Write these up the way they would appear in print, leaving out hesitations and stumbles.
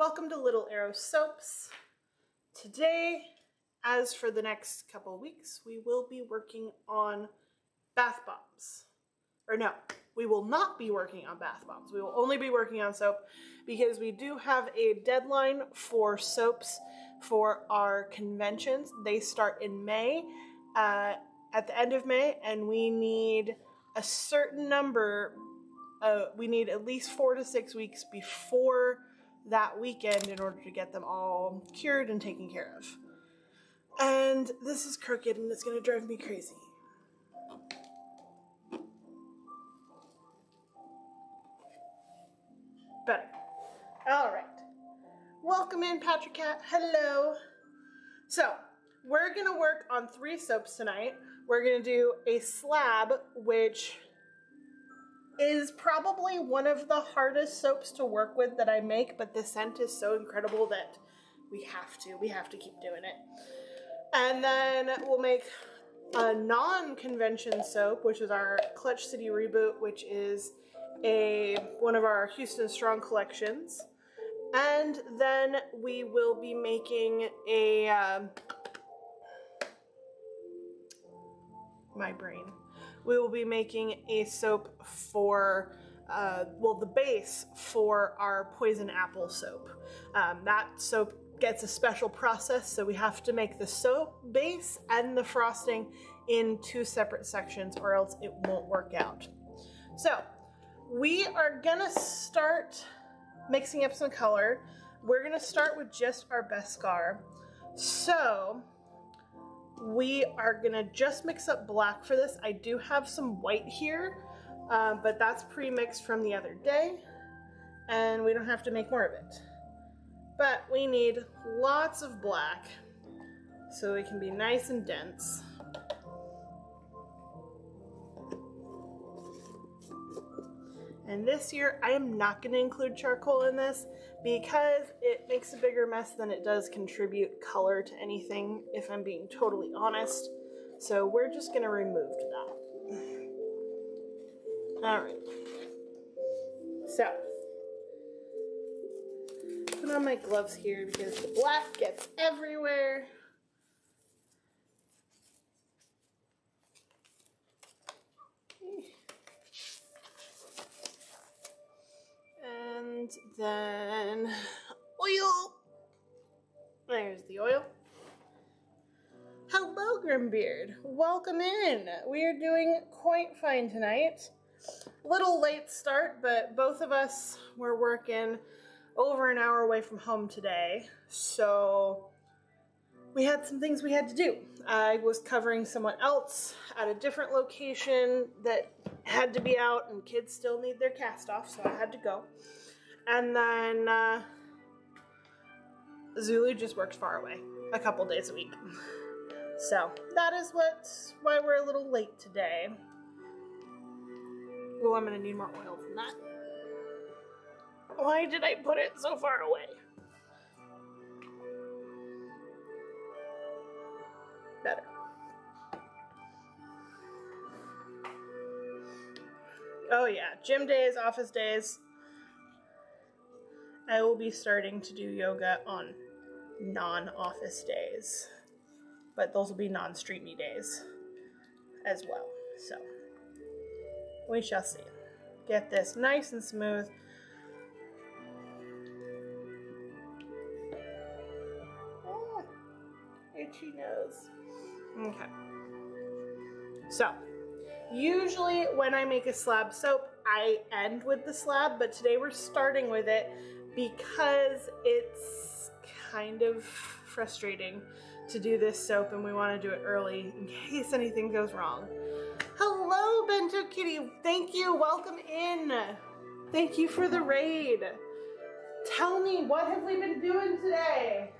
Welcome to Little Arrow Soaps. Today, as for the next couple of weeks, we will be working on bath bombs. Or no, we will not be working on bath bombs. We will only be working on soap because we do have a deadline for soaps for our conventions. They start in May, at the end of May, and we need a certain number. We need at least 4 to 6 weeks before that weekend in order to get them all cured and taken care of. And this is crooked and it's going to drive me crazy. Better. All right. Welcome in, Patrick Cat. Hello. So, we're going to work on 3 soaps tonight. We're going to do a slab, which is probably one of the hardest soaps to work with that I make, but the scent is so incredible that we have to keep doing it. And then we'll make a non-convention soap, which is our Clutch City Reboot, which is one of our Houston Strong collections. And then we will be making we will be making a soap for, the base for our Poison Apple soap. That soap gets a special process, so we have to make the soap base and the frosting in 2 separate sections, or else it won't work out. So, we are gonna start mixing up some color. We're gonna start with just our Beskar. So, we are gonna just mix up black for this. I do have some white here, but that's pre-mixed from the other day, and we don't have to make more of it. But we need lots of black so it can be nice and dense. And this year, I am not going to include charcoal in this because it makes a bigger mess than it does contribute color to anything, if I'm being totally honest. So we're just going to remove that. All right. So, put on my gloves here because the black gets everywhere. And then oil. There's the oil. Hello, Grimbeard. Welcome in. We are doing quite fine tonight. Little late start, but both of us were working over an hour away from home today, so we had some things we had to do. I was covering someone else at a different location that had to be out, and kids still need their cast off, so I had to go. And then Zulu just worked far away a couple days a week. So that is why we're a little late today. Oh, I'm gonna need more oil than that. Why did I put it so far away? Better. Oh yeah, gym days, office days. I will be starting to do yoga on non-office days, but those will be non-streamy days as well. So we shall see. Get this nice and smooth. Oh, itchy nose. Okay. So, usually when I make a slab soap, I end with the slab, but today we're starting with it because it's kind of frustrating to do this soap and we want to do it early in case anything goes wrong. Hello, Bento Kitty. Thank you. Welcome in. Thank you for the raid. Tell me, what have we been doing today?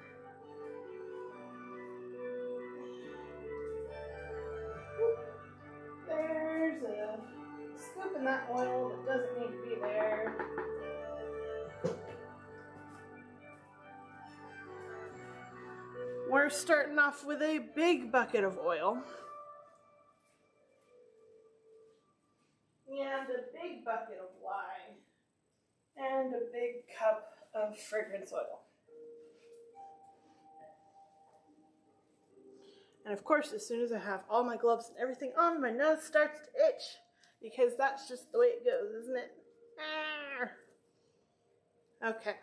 There's a scoop in that oil that doesn't need to be there. We're starting off with a big bucket of oil. And a big bucket of lye. And a big cup of fragrance oil. And of course, as soon as I have all my gloves and everything on, my nose starts to itch, because that's just the way it goes, isn't it? Ah. Okay.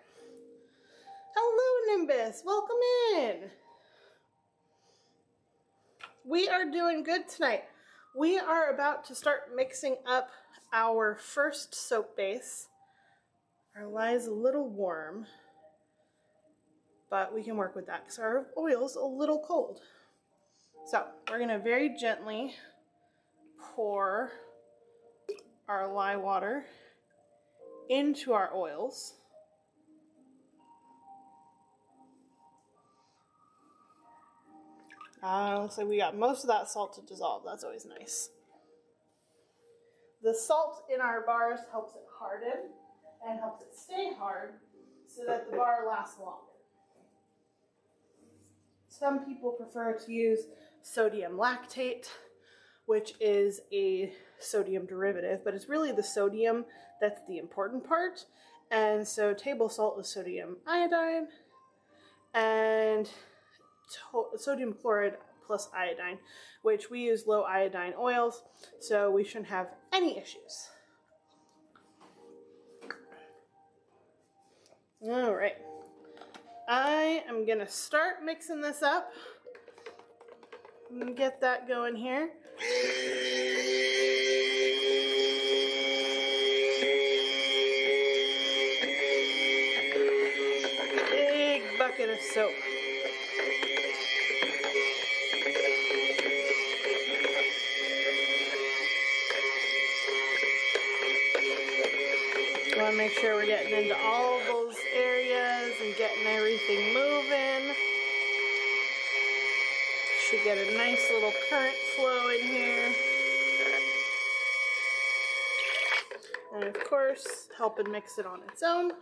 Hello, Nimbus. Welcome in. We are doing good tonight. We are about to start mixing up our first soap base. Our lye is a little warm, but we can work with that because our oil's a little cold. So we're going to very gently pour our lye water into our oils. Looks like we got most of that salt to dissolve. That's always nice. The salt in our bars helps it harden and helps it stay hard so that the bar lasts longer. Some people prefer to use sodium lactate, which is a sodium derivative, but it's really the sodium that's the important part. And so table salt is sodium iodine, and sodium chloride plus iodine, which we use low iodine oils, so we shouldn't have any issues. All right, I am gonna start mixing this up and get that going here. Big bucket of soap. Want to make sure we're getting into all those areas and getting everything moving. Should get a nice little current flow in here. And of course, helping mix it on its own.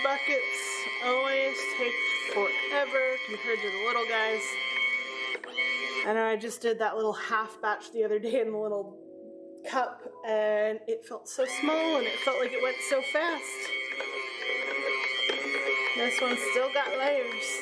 Buckets always take forever compared to the little guys. I know I just did that little half batch the other day in the little cup, and it felt so small and it felt like it went so fast. This one's still got layers.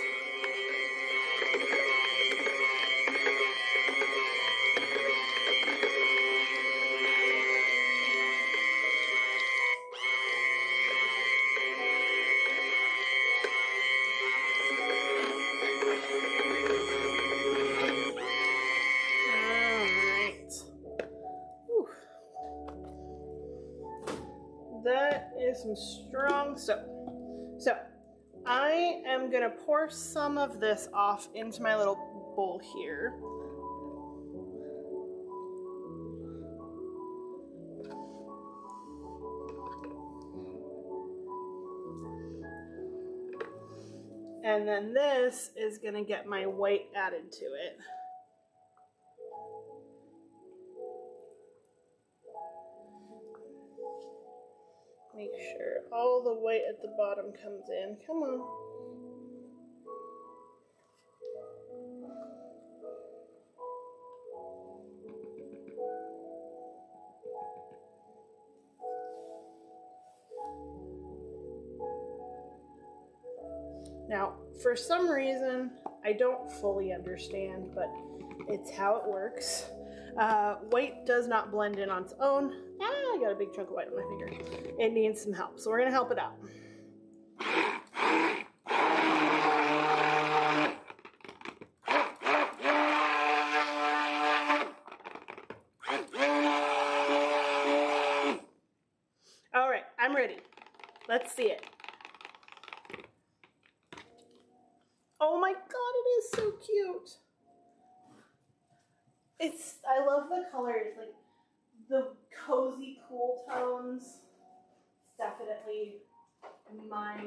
That is some strong soap. So I am going to pour some of this off into my little bowl here. And then this is going to get my white added to it. Make sure all the white at the bottom comes in. Come on. Now, for some reason, I don't fully understand, but it's how it works. White does not blend in on its own. I got a big chunk of white on my finger. It needs some help, so we're gonna help it out. All right, I'm ready. Let's see it. Oh my God, it is so cute. I love the colors, like the cozy, cool tones. It's definitely my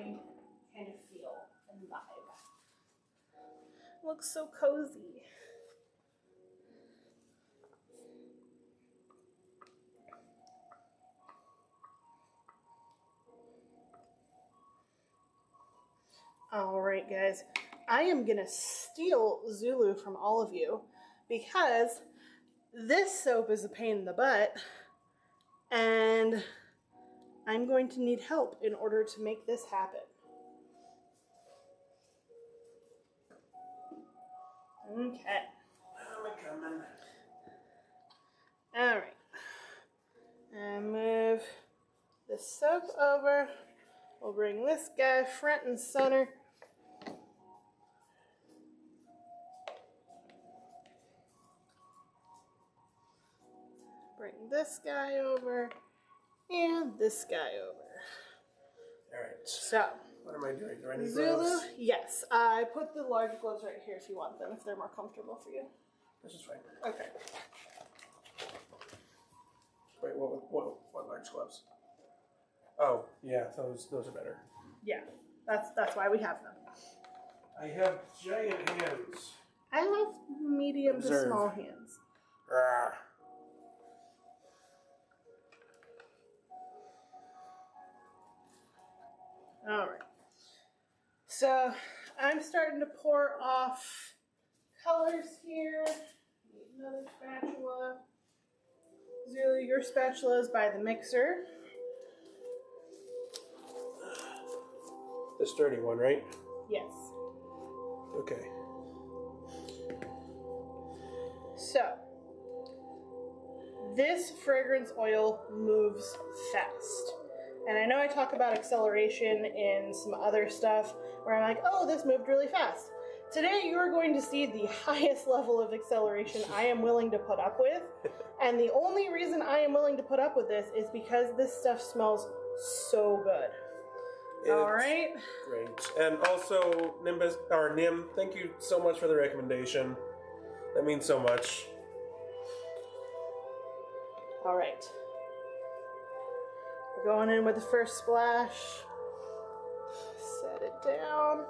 kind of feel and vibe. Looks so cozy. All right, guys. I am gonna steal Zulu from all of you because this soap is a pain in the butt, and I'm going to need help in order to make this happen. Okay. I'm coming. All right. And move the soap over. We'll bring this guy front and center. Bring this guy over and this guy over. All right. So, what am I doing? Do I need Zulu? gloves? Yes. I put the large gloves right here if you want them, if they're more comfortable for you. This is fine. Okay. Wait, what large gloves? Oh, yeah, those are better. Yeah, that's why we have them. I have giant hands. I have medium to Observe. small hands. Rawr. All right. So I'm starting to pour off colors here. Need another spatula. Zulu, your spatula is by the mixer. The sturdy one, right? Yes. Okay. So this fragrance oil moves fast. And I know I talk about acceleration in some other stuff where I'm like, oh, this moved really fast. Today you are going to see the highest level of acceleration I am willing to put up with. And the only reason I am willing to put up with this is because this stuff smells so good. All right. Great. And also, Nim, thank you so much for the recommendation. That means so much. All right. We're going in with the first splash. Set it down.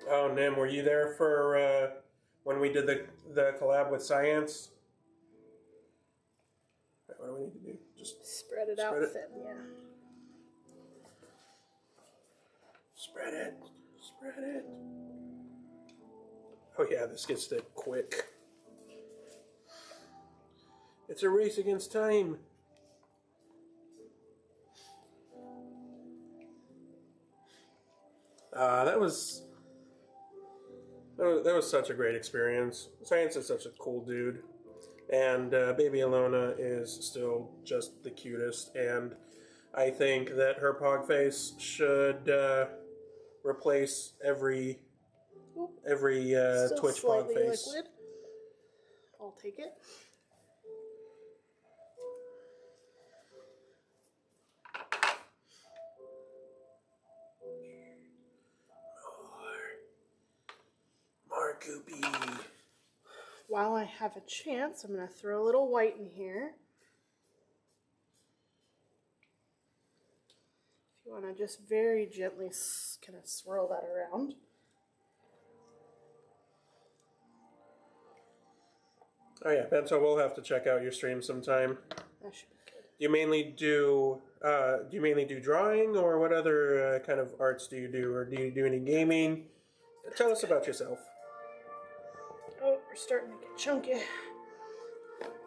Oh, Nim, were you there for when we did the collab with Science? What do we need to do? Just Spread it out Spread it. thin, yeah. spread it. Spread it. Oh yeah, this gets thick quick. It's a race against time. That was such a great experience. Science is such a cool dude, and Baby Alona is still just the cutest. And I think that her pog face should replace every Still Twitch pog slightly face. liquid. I'll take it. More goopy. While I have a chance, I'm going to throw a little white in here. If you want to just very gently kind of swirl that around. Oh yeah, Bento, we'll have to check out your stream sometime. That should be good. Do you mainly do drawing, or what other kind of arts do you do, or do you do any gaming? Tell us about yourself. Oh, we're starting to get chunky.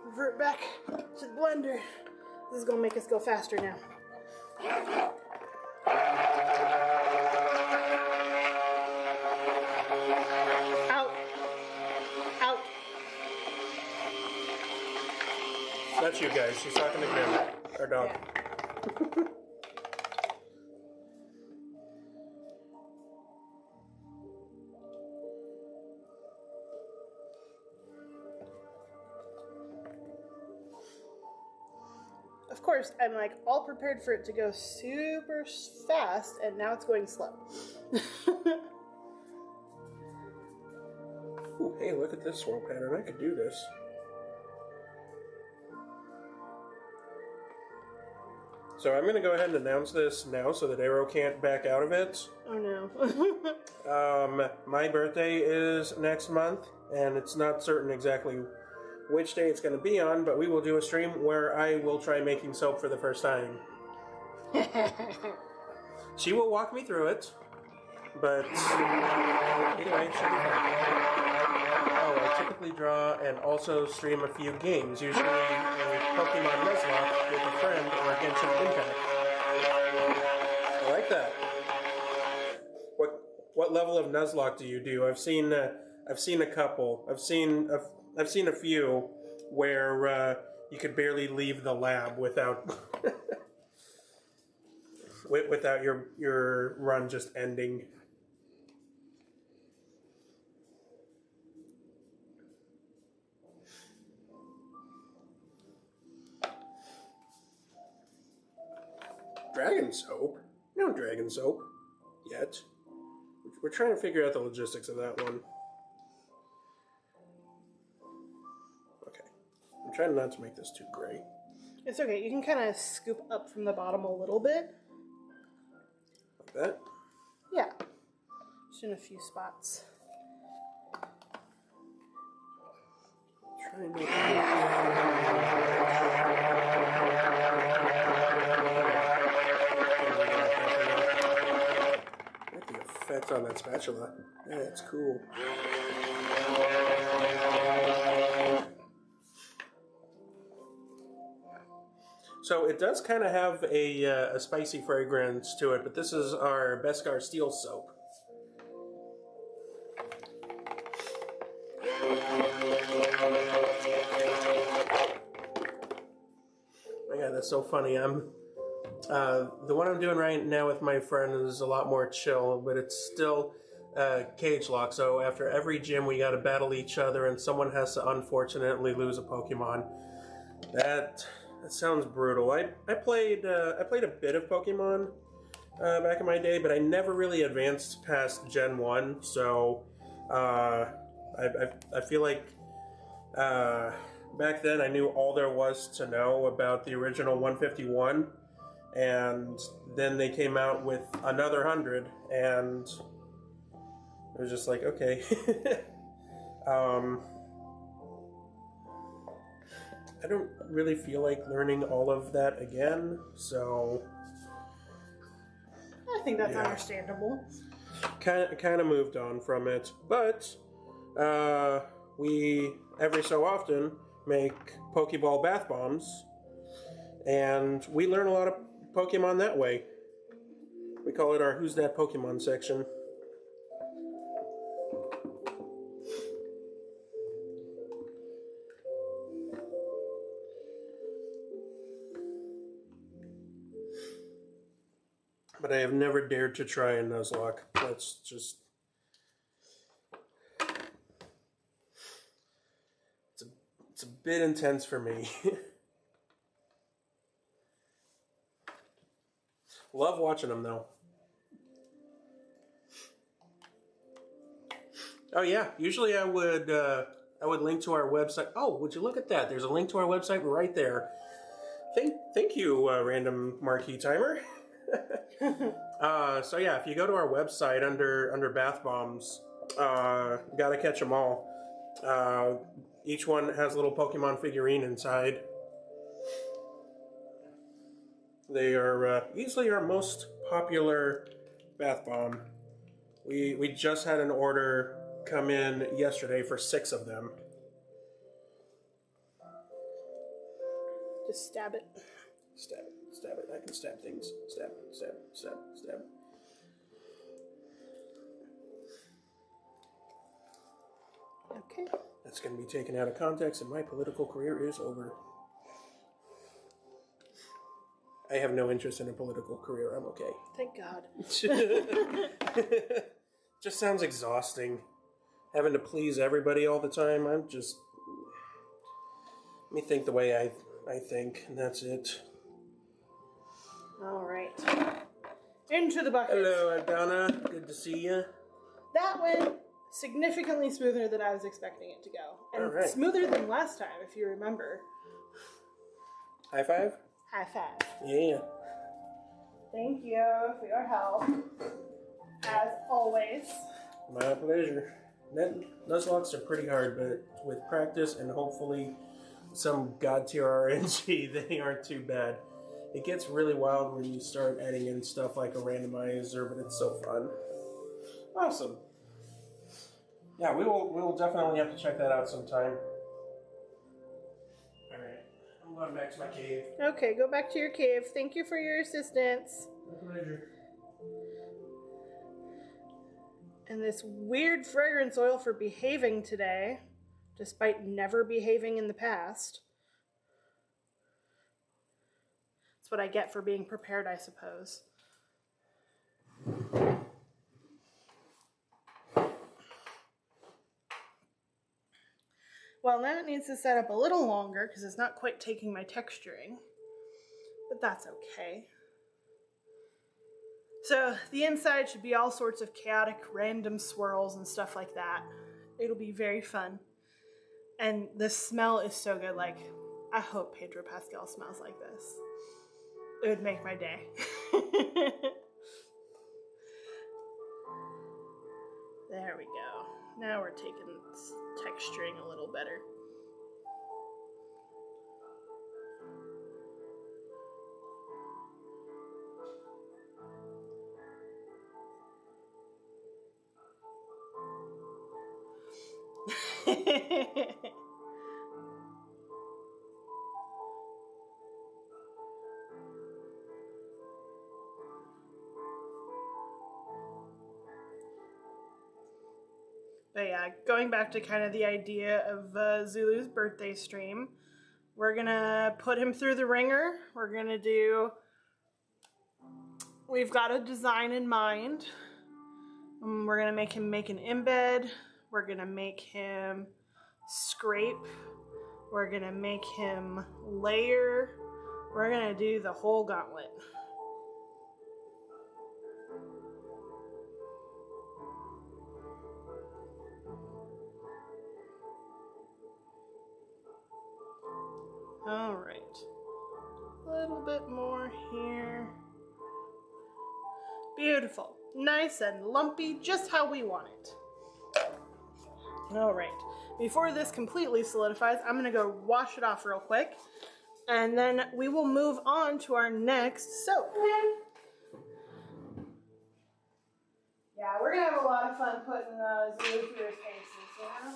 Revert back to the blender. This is going to make us go faster now. Out. Out. That's you guys. She's talking to Grim, our dog. Yeah. Of course, I'm like all prepared for it to go super fast, and now it's going slow. Ooh, hey, look at this swirl pattern. I could do this. So I'm going to go ahead and announce this now so that Arrow can't back out of it. Oh no. My birthday is next month, and it's not certain exactly which day it's going to be on, but we will do a stream where I will try making soap for the first time. She will walk me through it, but anyway, it should be fun. Oh, I typically draw and also stream a few games, usually a Pokemon Nuzlocke with a friend or a Genshin Impact. I like that. What level of Nuzlocke do you do? I've seen a couple. I've seen a few where you could barely leave the lab without without your run just ending. Dragon soap? No dragon soap yet. We're trying to figure out the logistics of that one. Okay. I'm trying not to make this too gray. It's okay. You can kind of scoop up from the bottom a little bit. Like that? Yeah. Just in a few spots. Trying to effect on that spatula. Yeah, it's cool. So it does kind of have a spicy fragrance to it, but this is our Beskar Steel Soap. Oh yeah, that's so funny. The one I'm doing right now with my friend is a lot more chill, but it's still cage lock. So after every gym, we got to battle each other, and someone has to unfortunately lose a Pokemon. That sounds brutal. I played a bit of Pokemon back in my day, but I never really advanced past Gen 1. So I feel like back then I knew all there was to know about the original 151. And then they came out with another 100, and it was just like, okay. I don't really feel like learning all of that again, so I think that's understandable. Kind of moved on from it, but we every so often make Pokeball bath bombs, and we learn a lot of Pokemon that way. We call it our Who's That Pokemon section. But I have never dared to try a Nuzlocke. That's just... It's a bit intense for me. Love watching them, though. Oh, yeah. Usually I would link to our website. Oh, would you look at that? There's a link to our website right there. Thank you, Random Marquee Timer. So, yeah, if you go to our website under Bath Bombs, gotta catch them all. Each one has a little Pokemon figurine inside. They are easily our most popular bath bomb. We just had an order come in yesterday for 6 of them. Just stab it. Stab it, stab it. I can stab things. Stab, stab, stab, stab. Okay. That's going to be taken out of context, and my political career is over. I have no interest in a political career. I'm okay. Thank God. Just sounds exhausting. Having to please everybody all the time. Let me think the way I think, and that's it. All right. Into the bucket. Hello, Donna. Good to see you. That went significantly smoother than I was expecting it to go. And smoother than last time, if you remember. High five? High five. Yeah. Thank you for your help, as always. My pleasure. Nuzlockes are pretty hard, but with practice and hopefully some god tier RNG, they aren't too bad. It gets really wild when you start adding in stuff like a randomizer, but it's so fun. Awesome. Yeah, we'll definitely have to check that out sometime. Alright, I'm going back to my cave. Okay, go back to your cave. Thank you for your assistance. My pleasure. And this weird fragrance oil for behaving today, despite never behaving in the past. That's what I get for being prepared, I suppose. Well, now it needs to set up a little longer because it's not quite taking my texturing, but that's okay. So the inside should be all sorts of chaotic random swirls and stuff like that. It'll be very fun. And the smell is so good. Like, I hope Pedro Pascal smells like this. It would make my day. There we go. Now we're taking texturing a little better. But yeah, going back to kind of the idea of Zulu's birthday stream, we're gonna put him through the ringer. We've got a design in mind. We're gonna make him make an embed. We're gonna make him scrape. We're gonna make him layer. We're gonna do the whole gauntlet. All right, a little bit more here. Beautiful, nice and lumpy, just how we want it. All right, before this completely solidifies, I'm gonna go wash it off real quick, and then we will move on to our next soap. Yeah, we're gonna have a lot of fun putting Zulu through his paces, you know?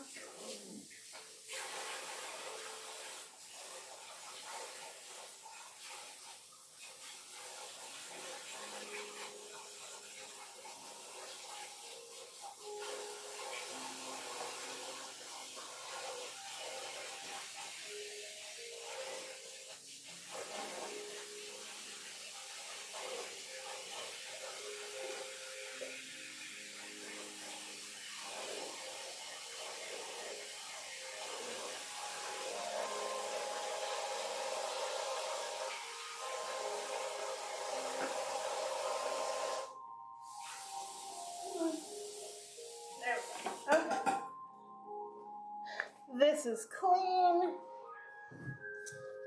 Okay. This is clean.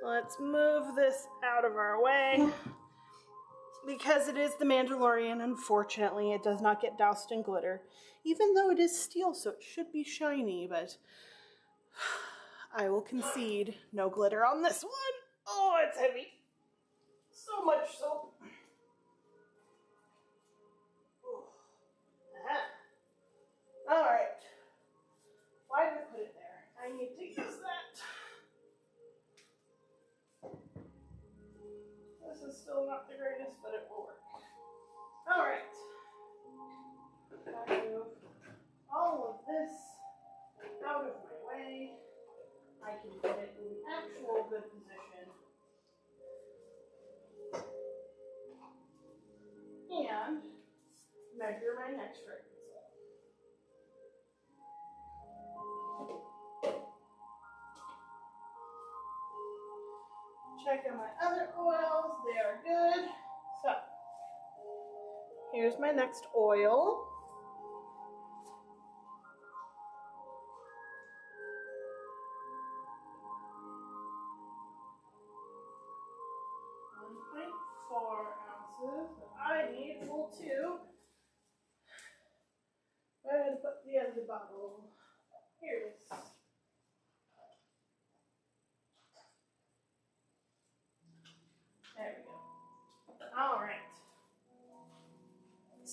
Let's move this out of our way. Because it is the Mandalorian, unfortunately, it does not get doused in glitter. Even though it is steel, so it should be shiny, but I will concede no glitter on this one. Oh, it's heavy. So much soap. All right. Why did I put it there? I need to use that. This is still not the greatest, but it will work. All right. I'll move all of this out of my way. I can get it in actual good position. And measure my next fragrance. Check out my other oils, they are good. So, here's my next oil. .4 ounces.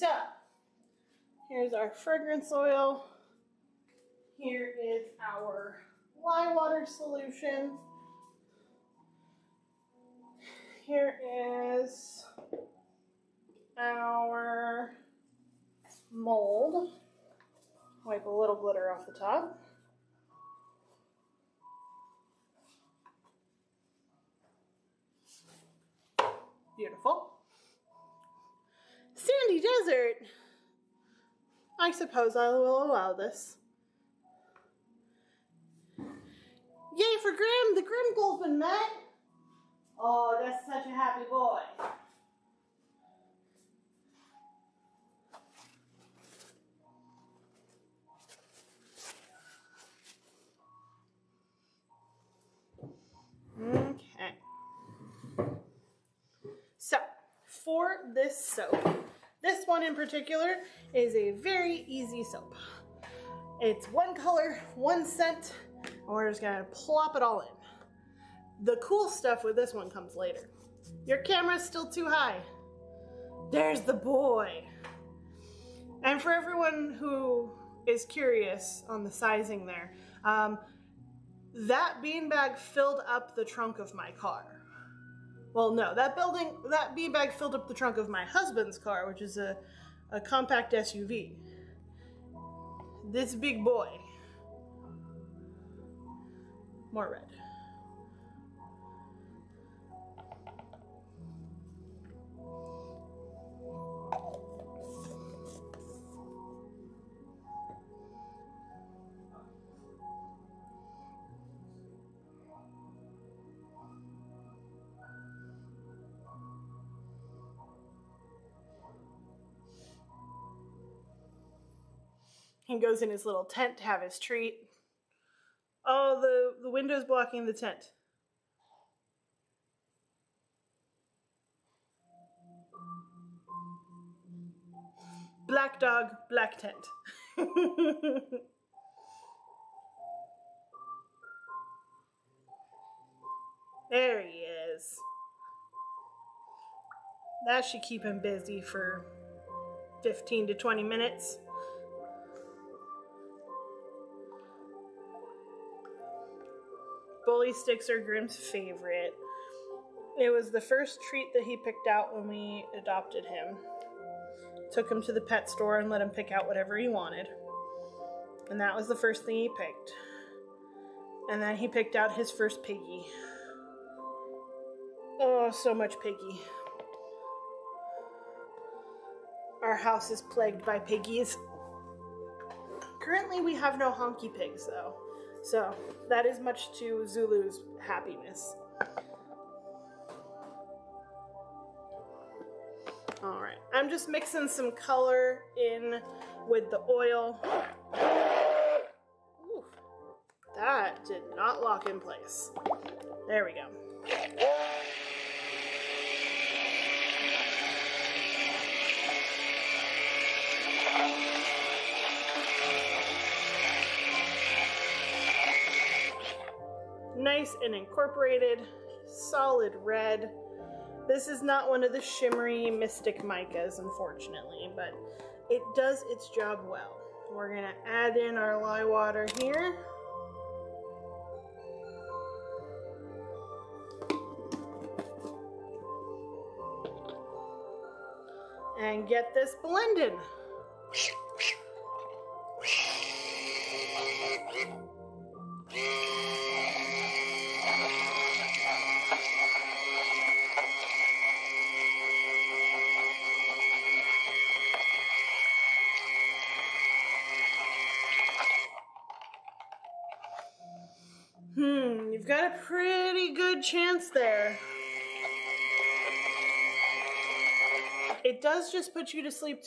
So, here's our fragrance oil. Here is our lye water solution. Here is our mold. Wipe a little glitter off the top. Beautiful. Sandy desert. I suppose I will allow this. Yay for Grim! The Grim goal's been met! Oh, that's such a happy boy. Okay. So, for this soap, this one in particular is a very easy soap. It's one color, one scent, and we're just gonna plop it all in. The cool stuff with this one comes later. Your camera's still too high. There's the boy. And for everyone who is curious on the sizing there, that beanbag filled up the trunk of my car. Well, no, that beanbag filled up the trunk of my husband's car, which is a compact SUV. This big boy. More red. He goes in his little tent to have his treat. Oh, the window's blocking the tent. Black dog, black tent. There he is. That should keep him busy for 15 to 20 minutes. Bully sticks are Grim's favorite. It was the first treat that he picked out when we adopted him. Took him to the pet store and let him pick out whatever he wanted. And that was the first thing he picked. And then he picked out his first piggy. Oh, so much piggy. Our house is plagued by piggies. Currently we have no honky pigs though. So that is much to Zulu's happiness. All right, I'm just mixing some color in with the oil. Ooh, that did not lock in place. There we go. Nice and incorporated, solid red. This is not one of the shimmery Mystic Micas, unfortunately, but it does its job well. We're gonna add in our lye water here. And get this blended. You've got a pretty good chance there. It does just put you to sleep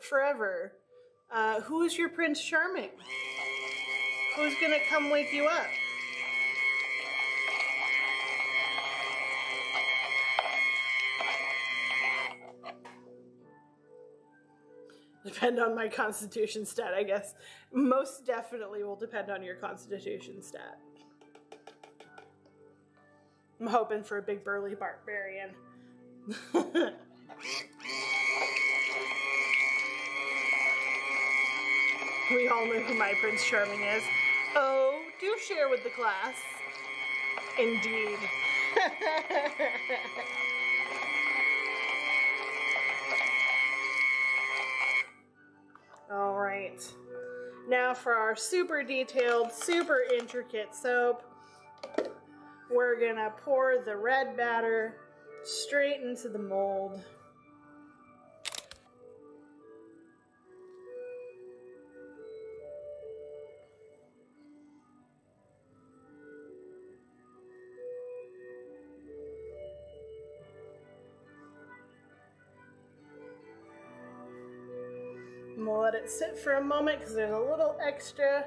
forever. Who's your Prince Charming? Who's gonna come wake you up? Depend on my constitution stat, I guess. Most definitely will depend on your constitution stat. I'm hoping for a big burly barbarian. We all know who my Prince Charming is. Oh, do share with the class. Indeed. All right. Now for our super detailed, super intricate soap, we're gonna pour the red batter straight into the mold. And we'll let it sit for a moment because there's a little extra.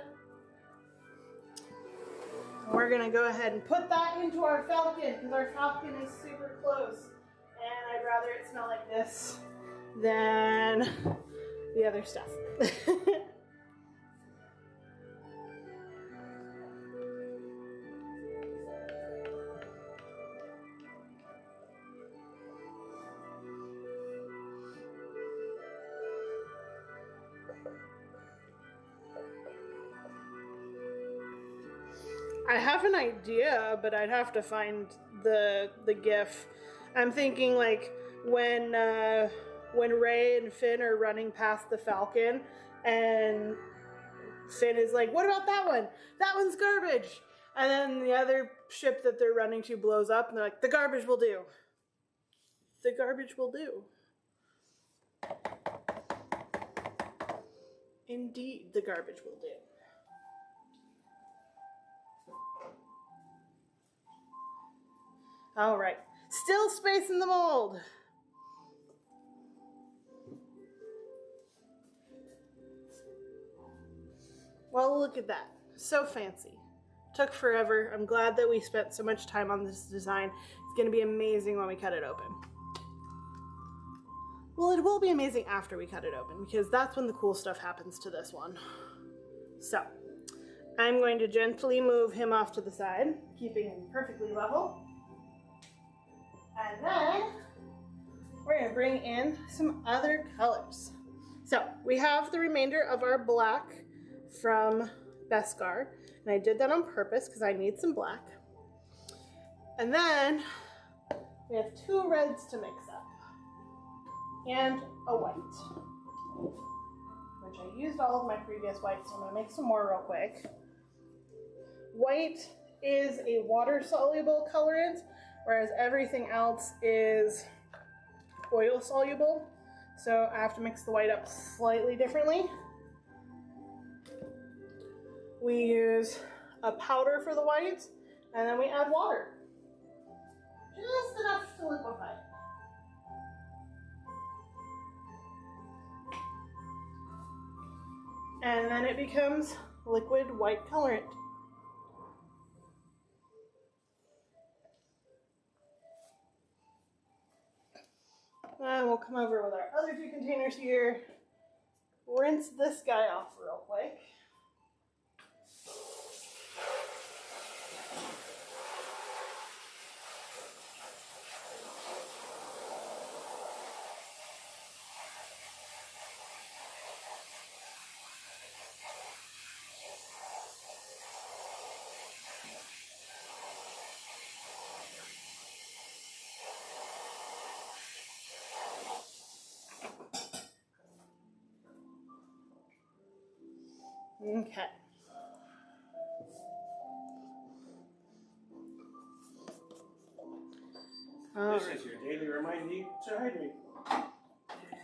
And we're gonna go ahead and put that into our falcon because our falcon is super close. And I'd rather it smell like this than the other stuff. I have an idea, but I'd have to find the GIF. I'm thinking like when Ray and Finn are running past the Falcon, and Finn is like, "What about that one? That one's garbage." And then the other ship that they're running to blows up, and they're like, "The garbage will do. The garbage will do." Indeed, the garbage will do. All right, still space in the mold. Well, look at that. So fancy. Took forever. I'm glad that we spent so much time on this design. It's going to be amazing when we cut it open. Well, it will be amazing after we cut it open because that's when the cool stuff happens to this one. So, I'm going to gently move him off to the side, keeping him perfectly level. And then we're going to bring in some other colors. So we have the remainder of our black from Beskar, and I did that on purpose because I need some black. And then we have 2 reds to mix up and a white, which I used all of my previous whites, so I'm going to make some more real quick. White is a water-soluble colorant, whereas everything else is oil soluble. So I have to mix the white up slightly differently. We use a powder for the white, and then we add water. Just enough to liquefy. And then it becomes liquid white colorant. And we'll come over with our other 2 containers here. Rinse this guy off real quick. Okay. This is your daily reminder to hydrate.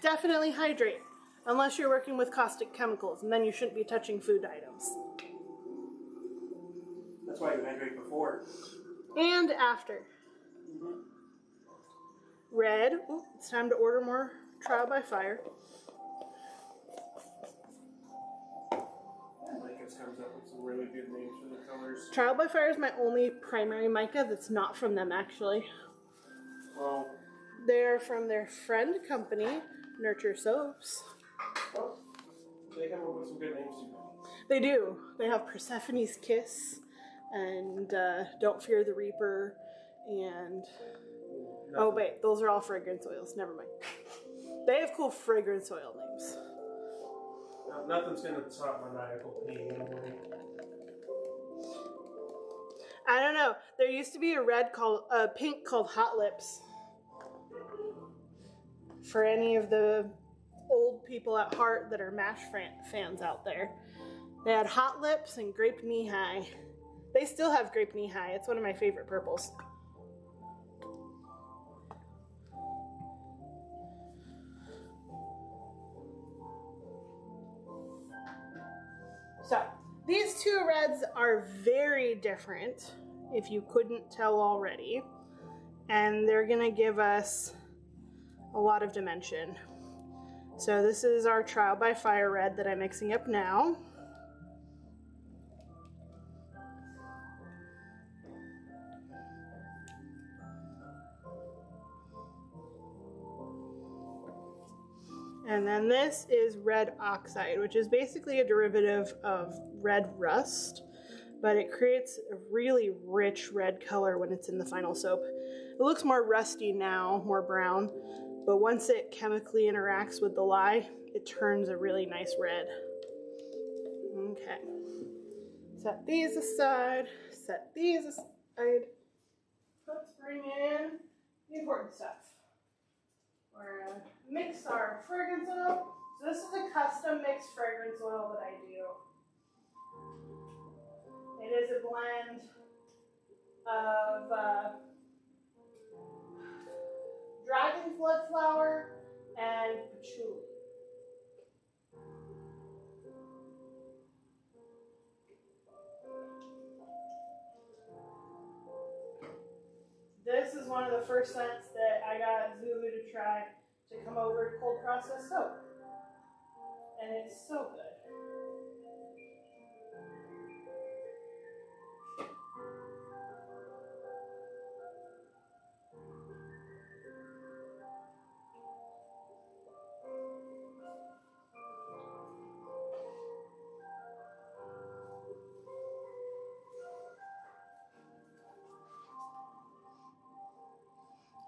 Definitely hydrate, unless you're working with caustic chemicals, and then you shouldn't be touching food items. That's why you hydrate before. And after. Mm-hmm. Red. Ooh, it's time to order more Trial by Fire. Comes up with some really good names for the colors. Trial by Fire is my only primary mica that's not from them, actually. Well, they're from their friend company, Nurture Soaps. Well, they come up with some good names too. They do. They have Persephone's Kiss and Don't Fear the Reaper and... Nothing. Oh wait, those are all fragrance oils. Never mind. They have cool fragrance oil names. Nothing's gonna top maniacal pee in the morning. I don't know. There used to be a pink called Hot Lips. For any of the old people at heart that are MASH fans out there. They had Hot Lips and Grape Knee High. They still have Grape Knee High. It's one of my favorite purples. So, these two reds are very different, if you couldn't tell already. And they're gonna give us a lot of dimension. So this is our Trial by Fire red that I'm mixing up now. And then this is red oxide, which is basically a derivative of red rust, but it creates a really rich red color when it's in the final soap. It looks more rusty now, more brown, but once it chemically interacts with the lye, it turns a really nice red. Okay. Set these aside, set these aside. Let's bring in the important stuff. We're gonna mix our fragrance oil. So this is a custom mixed fragrance oil that I do. It is a blend of dragon blood flower and patchouli. This is one of the first scents that I got Zulu to try to come over to cold process soap. And it's so good.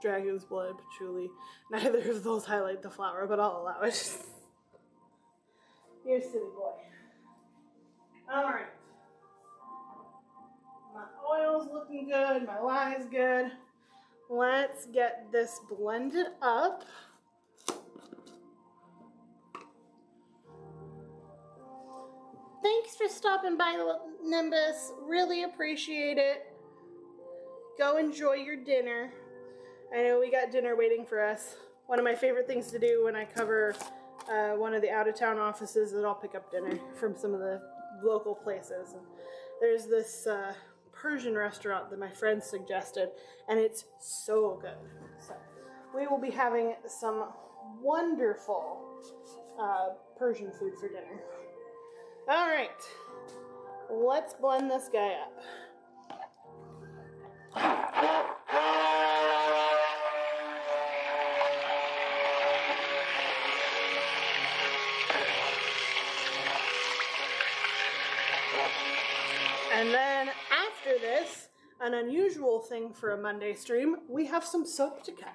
Dragon's blood, patchouli. Neither of those highlight the flower, but I'll allow it. You're a silly boy. Alright. My oil's looking good, my lye's good. Let's get this blended up. Thanks for stopping by, Nimbus. Really appreciate it. Go enjoy your dinner. I know we got dinner waiting for us. One of my favorite things to do when I cover one of the out-of-town offices is that I'll pick up dinner from some of the local places. And there's this Persian restaurant that my friends suggested, and it's so good. So we will be having some wonderful Persian food for dinner. All right, let's blend this guy up. And then after this, an unusual thing for a Monday stream, we have some soap to cut.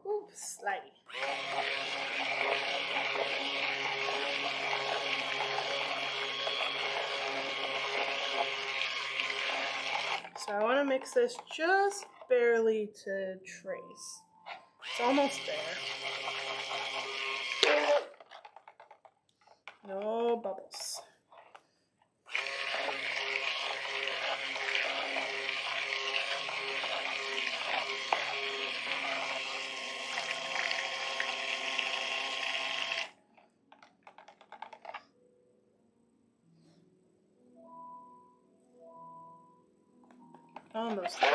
Oops, slidey. So I want to mix this just barely to trace. It's almost there. No bubbles. Almost there.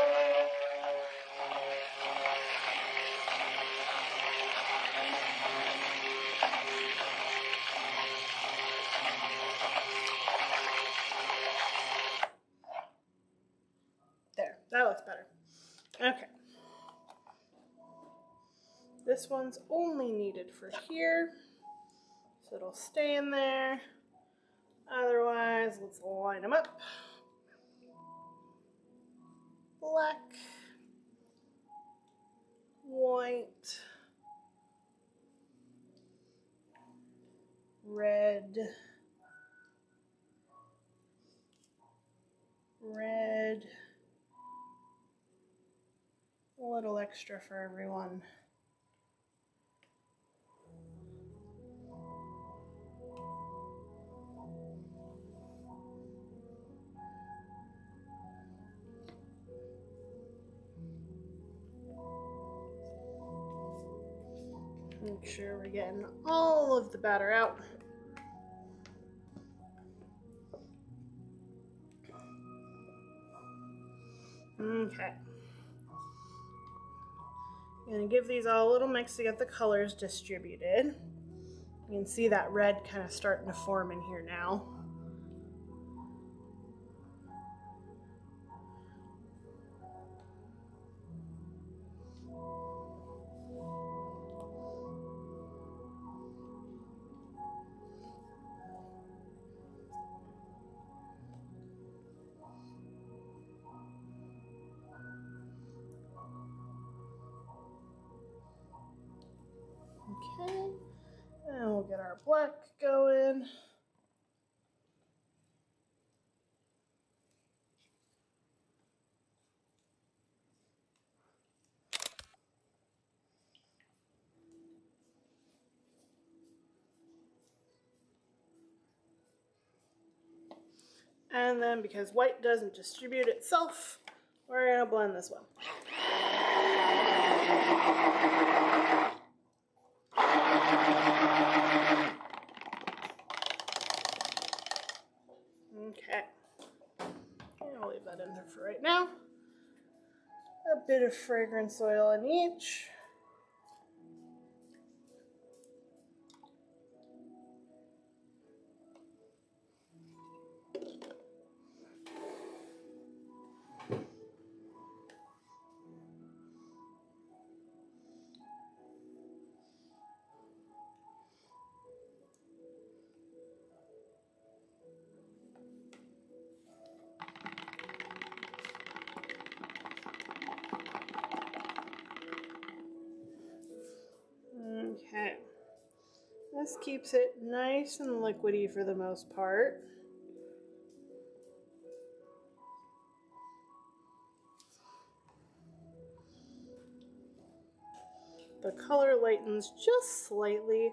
There, that looks better. Okay. This one's only needed for here, so it'll stay in there. Otherwise, let's line them up. Black, white, red, red, a little extra for everyone. Make sure we're getting all of the batter out. Okay. I'm gonna give these all a little mix to get the colors distributed. You can see that red kind of starting to form in here now. Okay, and we'll get our black going. And then because white doesn't distribute itself, we're gonna blend this one. Okay, I'll leave that in there for right now. A bit of fragrance oil in each. Okay, this keeps it nice and liquidy for the most part. The color lightens just slightly,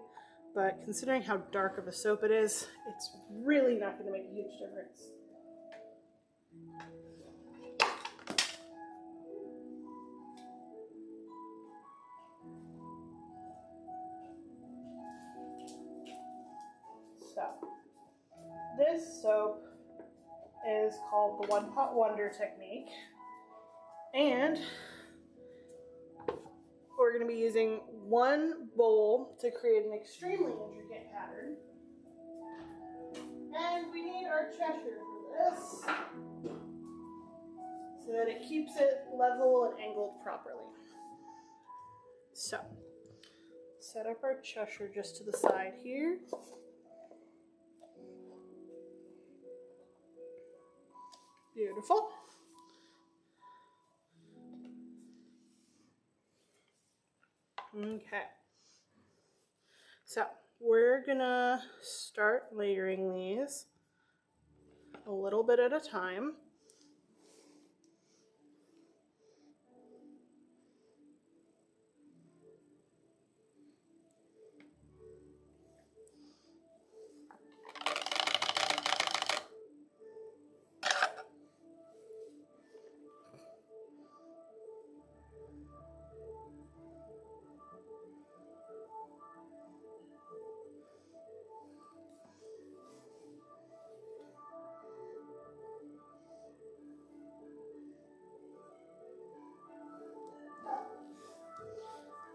but considering how dark of a soap it is, it's really not going to make a huge difference. So, this soap is called the One Pot Wonder technique, and we're going to be using one bowl to create an extremely intricate pattern. And we need our Cheshire for this so that it keeps it level and angled properly. So, set up our Cheshire just to the side here. Beautiful. Okay. So, we're gonna start layering these a little bit at a time.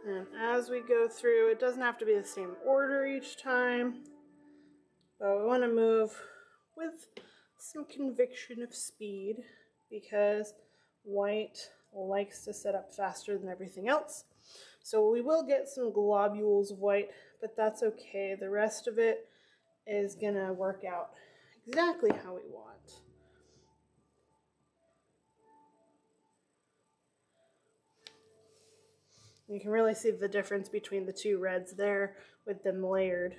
And as we go through, it doesn't have to be the same order each time, but we want to move with some conviction of speed because white likes to set up faster than everything else. So we will get some globules of white, but that's okay. The rest of it is gonna work out exactly how we want. You can really see the difference between the two reds there with them layered.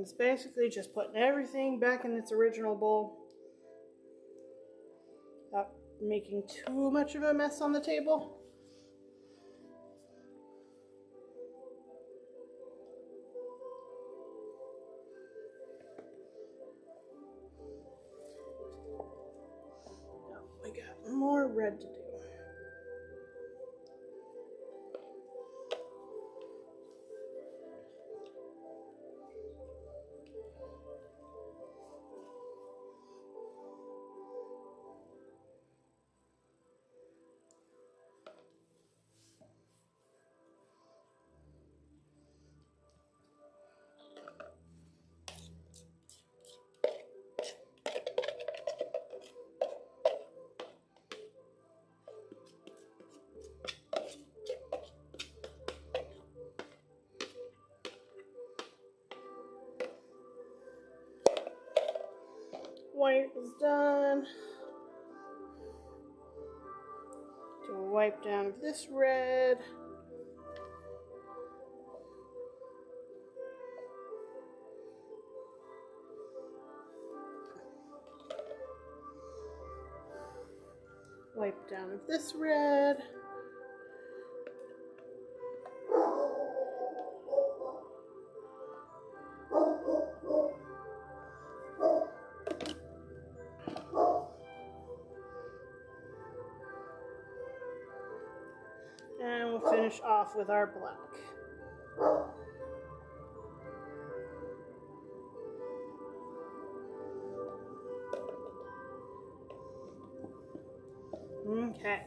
And it's basically just putting everything back in its original bowl without making too much of a mess on the table. Now we got more red to do. White is done. Do a wipe down of this red. Wipe down of this red. And we'll finish off with our black. Okay.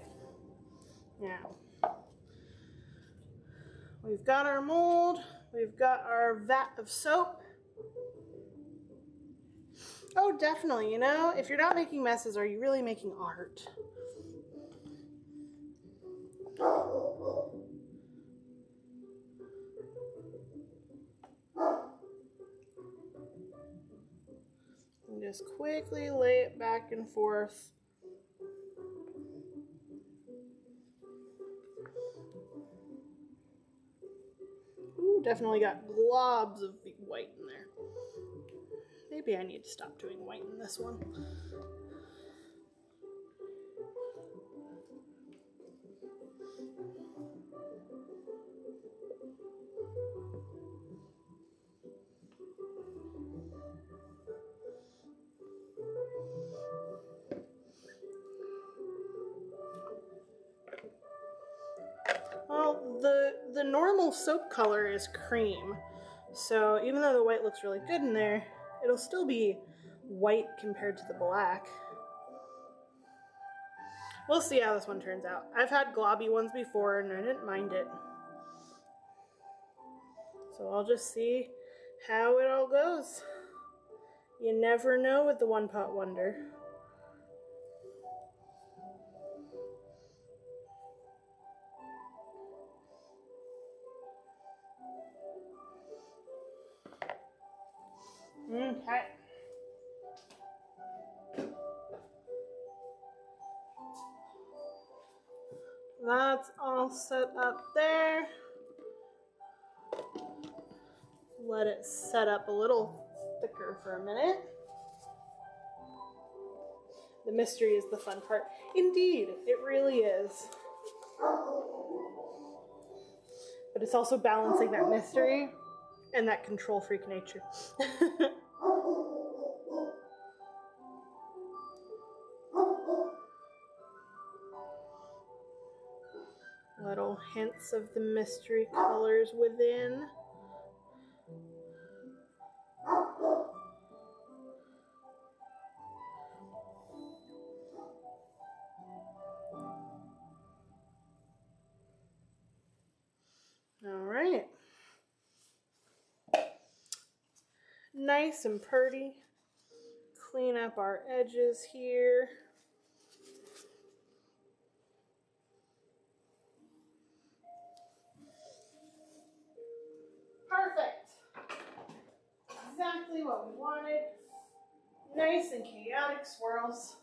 Now, we've got our mold, we've got our vat of soap. Oh, definitely, you know, if you're not making messes, are you really making art? And just quickly lay it back and forth. Ooh, definitely got globs of white in there. Maybe I need to stop doing white in this one. Well, the normal soap color is cream, so even though the white looks really good in there, it'll still be white compared to the black. We'll see how this one turns out. I've had globby ones before and I didn't mind it. So I'll just see how it all goes. You never know with the One Pot Wonder. Okay. That's all set up there. Let it set up a little thicker for a minute. The mystery is the fun part. Indeed, it really is. But it's also balancing that mystery and that control freak nature. Little hints of the mystery colors within. All right. Nice and pretty. Clean up our edges here. Perfect. Exactly what we wanted. Nice and chaotic swirls,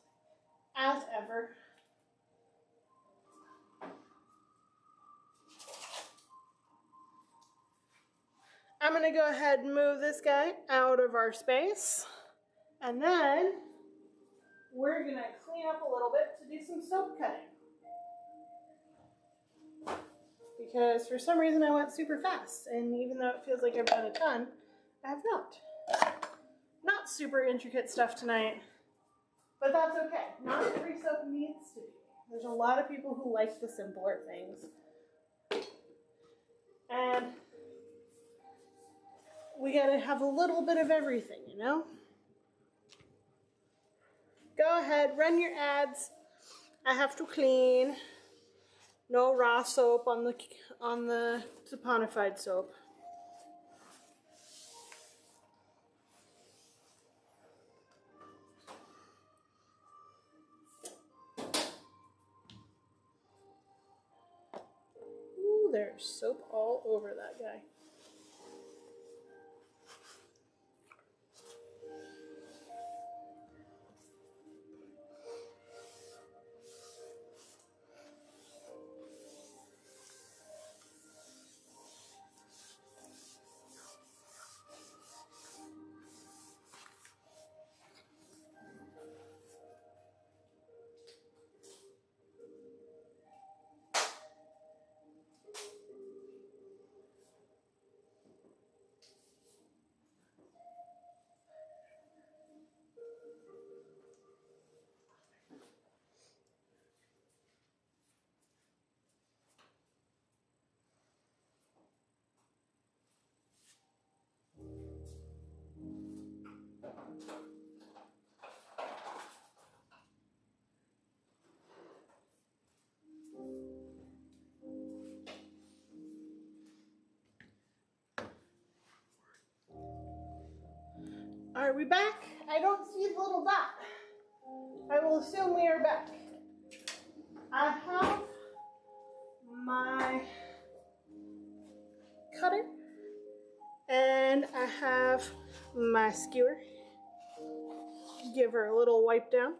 as ever. I'm going to go ahead and move this guy out of our space. And then we're going to clean up a little bit to do some soap cutting. Because for some reason I went super fast. And even though it feels like I've done a ton, I have not. Not super intricate stuff tonight. But that's okay. Not every soap needs to be. There's a lot of people who like the simpler things. And we gotta have a little bit of everything, you know? Go ahead, run your ads. I have to clean. No raw soap on the saponified soap. Ooh, there's soap all over that guy. Are we back? I don't see the little dot. I will assume we are back. I have my cutter and I have my skewer. Give her a little wipe down.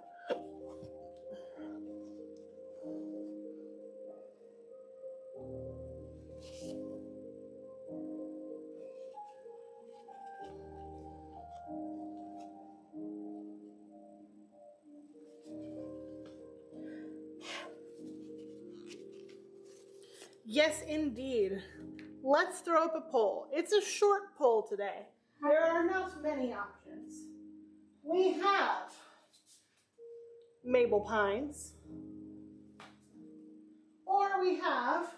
Yes, indeed. Let's throw up a poll. It's a short poll today. There are not many options. We have Maple Pines, or we have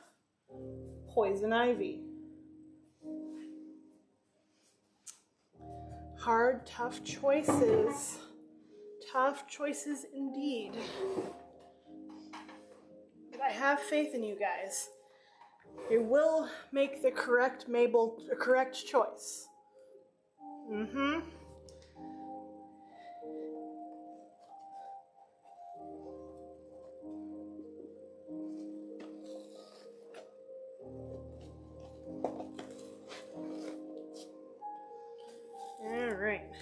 Poison Ivy. Hard, tough choices. Tough choices indeed. But I have faith in you guys. You will make the correct choice. Mm-hmm. All right.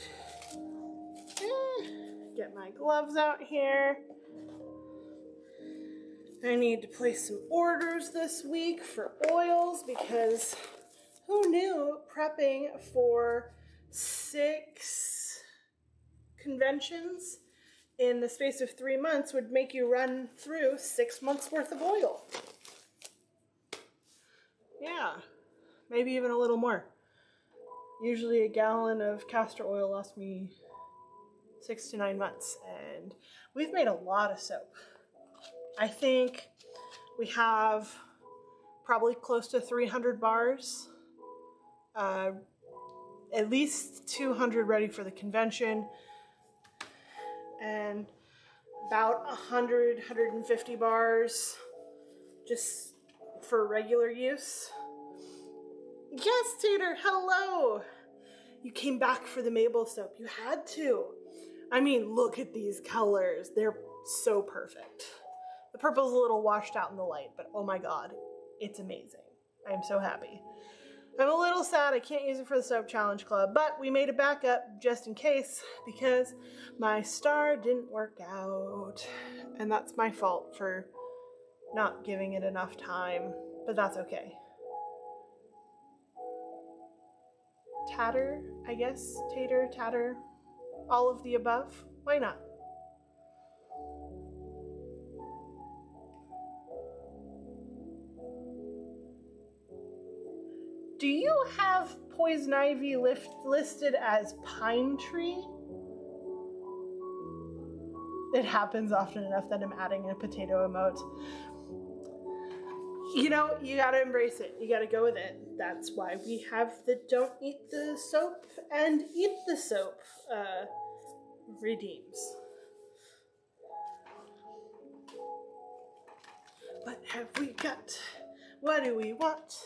Get my gloves out here. I need to place some orders this week for oils because who knew prepping for 6 conventions in the space of 3 months would make you run through 6 months worth of oil. Yeah, maybe even a little more. Usually a gallon of castor oil lasts me 6 to 9 months, and we've made a lot of soap. I think we have probably close to 300 bars, at least 200 ready for the convention, and about 150 bars just for regular use. Yes, Tater, hello! You came back for the Maple soap. You had to. I mean, look at these colors. They're so perfect. The purple's a little washed out in the light, but oh my god, it's amazing. I'm so happy. I'm a little sad I can't use it for the Soap Challenge Club, but we made a backup just in case because my star didn't work out. And that's my fault for not giving it enough time, but that's okay. tatter, I guess. Tater, tatter, all of the above. Why not? Do you have poison ivy listed as pine tree? It happens often enough that I'm adding a potato emote. You know, you gotta embrace it. You gotta go with it. That's why we have the don't eat the soap and eat the soap redeems. What have we got? What do we want?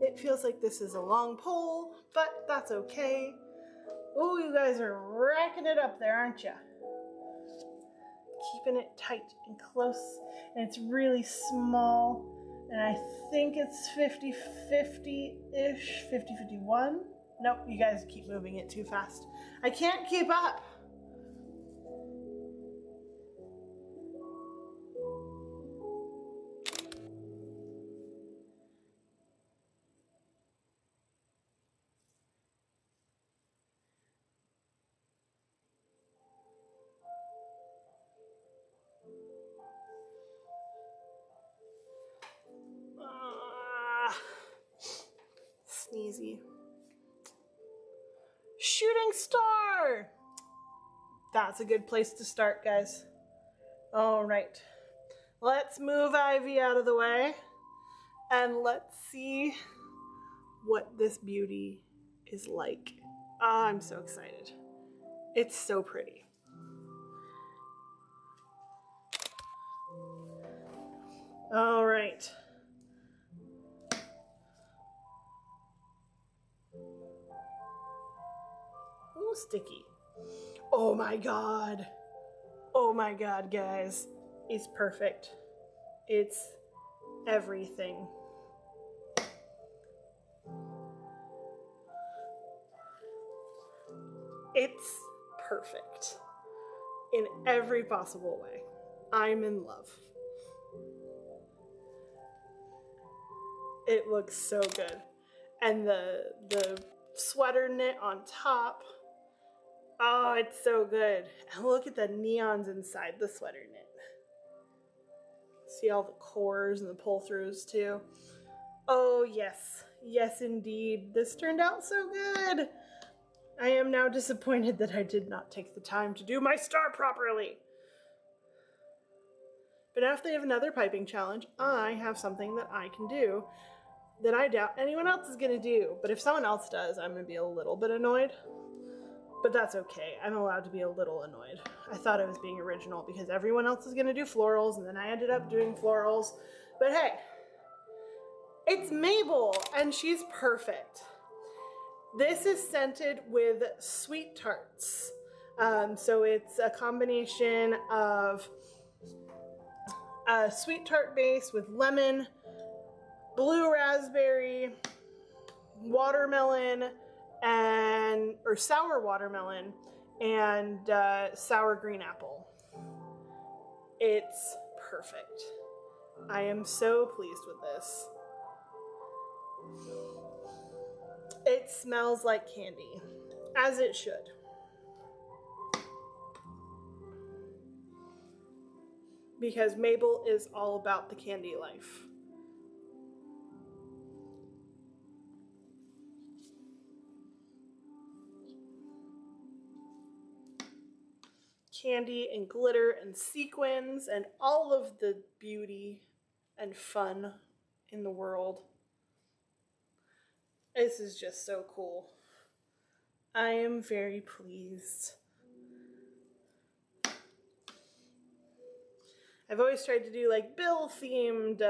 It feels like this is a long pole, but that's okay. Oh, you guys are racking it up there, aren't you? Keeping it tight and close, and it's really small, and I think it's 50-50-ish, 50-51. Nope, you guys keep moving it too fast. I can't keep up. Sneezy. Shooting star! That's a good place to start, guys. All right. Let's move Ivy out of the way, and let's see what this beauty is like. Oh, I'm so excited. It's so pretty. All right. Ooh, sticky. Oh my god. Oh my god, guys. It's perfect. It's everything. It's perfect in every possible way. I'm in love. It looks so good. And the sweater knit on top. Oh, it's so good. And look at the neons inside the sweater knit. See all the cores and the pull-throughs too. Oh, yes. Yes, indeed. This turned out so good. I am now disappointed that I did not take the time to do my star properly. But now if they have another piping challenge, I have something that I can do that I doubt anyone else is going to do. But if someone else does, I'm going to be a little bit annoyed. But that's okay. I'm allowed to be a little annoyed. I thought I was being original because everyone else is going to do florals, and then I ended up doing florals. But hey, it's Mabel, and she's perfect. This is scented with sweet tarts. So it's a combination of a sweet tart base with lemon, blue raspberry, watermelon, or sour watermelon, and sour green apple. It's perfect. I am so pleased with this. It smells like candy, as it should. Because Mabel is all about the candy life. Candy and glitter and sequins and all of the beauty and fun in the world. This is just so cool. I am very pleased. I've always tried to do like Bill themed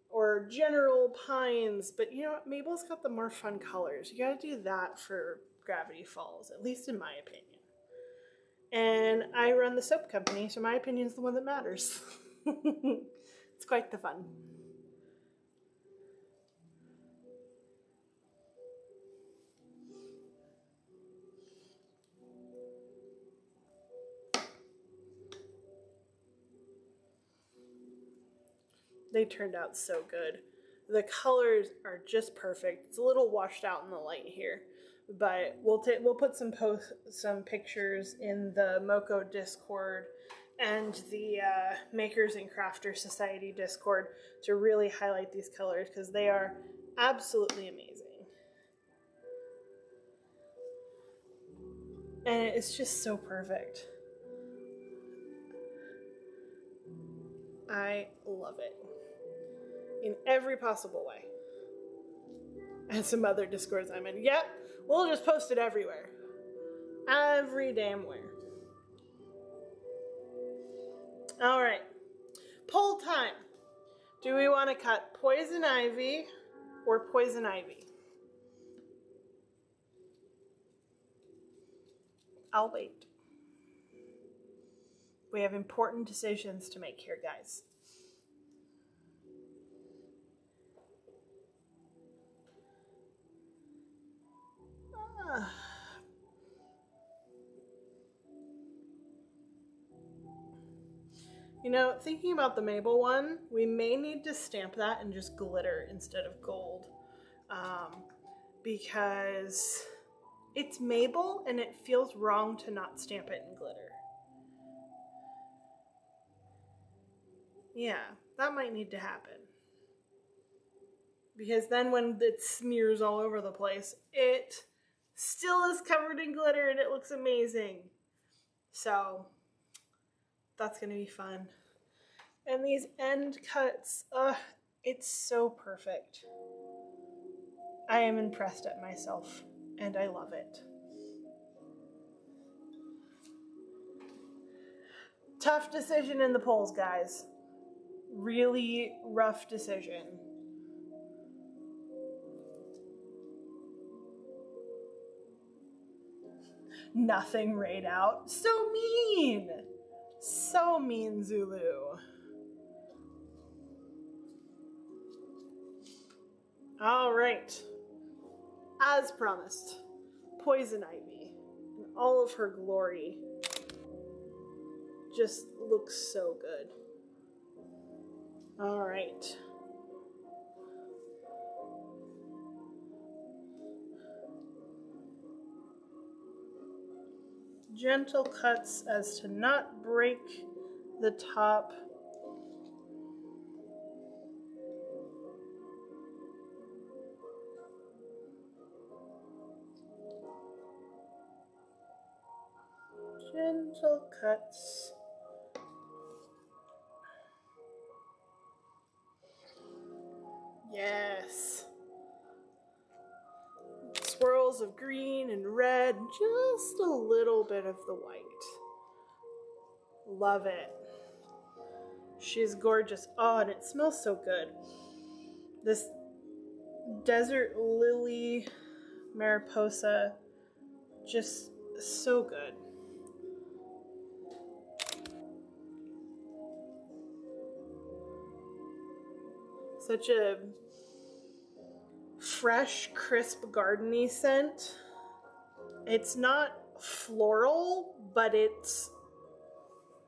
or General Pines, but you know what? Mabel's got the more fun colors. You gotta do that for Gravity Falls, at least in my opinion. And I run the soap company, so my opinion is the one that matters. It's quite the fun. They turned out so good. The colors are just perfect. It's a little washed out in the light here, but we'll put some pictures in the Moko Discord and the Makers and Crafters Society Discord to really highlight these colors because they are absolutely amazing. And it's just so perfect. I love it in every possible way. And some other Discords I'm in. Yep, we'll just post it everywhere. Every damn where. All right, poll time. Do we want to cut Poison Ivy or Poison Ivy? I'll wait. We have important decisions to make here, guys. You know, thinking about the Mabel one, we may need to stamp that in just glitter instead of gold. Because it's Mabel and it feels wrong to not stamp it in glitter. Yeah, that might need to happen. Because then when it smears all over the place, it still is covered in glitter and it looks amazing. So that's going to be fun. And these end cuts, it's so perfect. I am impressed at myself and I love it. Tough decision in the polls, guys. Really rough decision. Nothing rayed out. So mean. So mean, Zulu. All right. As promised, Poison Ivy in all of her glory just looks so good. All right. Gentle cuts as to not break the top. Gentle cuts. Yes. Swirls of green and red, just a little bit of the white. Love it. She's gorgeous. Oh, and it smells so good. This desert lily mariposa, just so good. Such a fresh, crisp, gardeny scent. It's not floral, but it's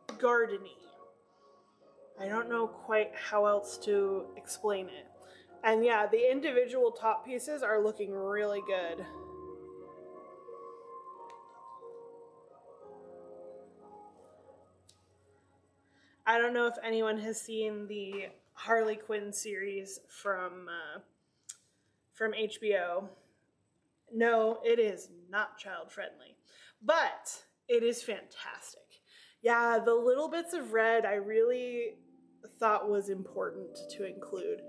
gardeny. I don't know quite how else to explain it. And yeah, the individual top pieces are looking really good. I don't know if anyone has seen the Harley Quinn series from HBO. No, it is not child friendly, but it is fantastic. Yeah, the little bits of red I really thought was important to include.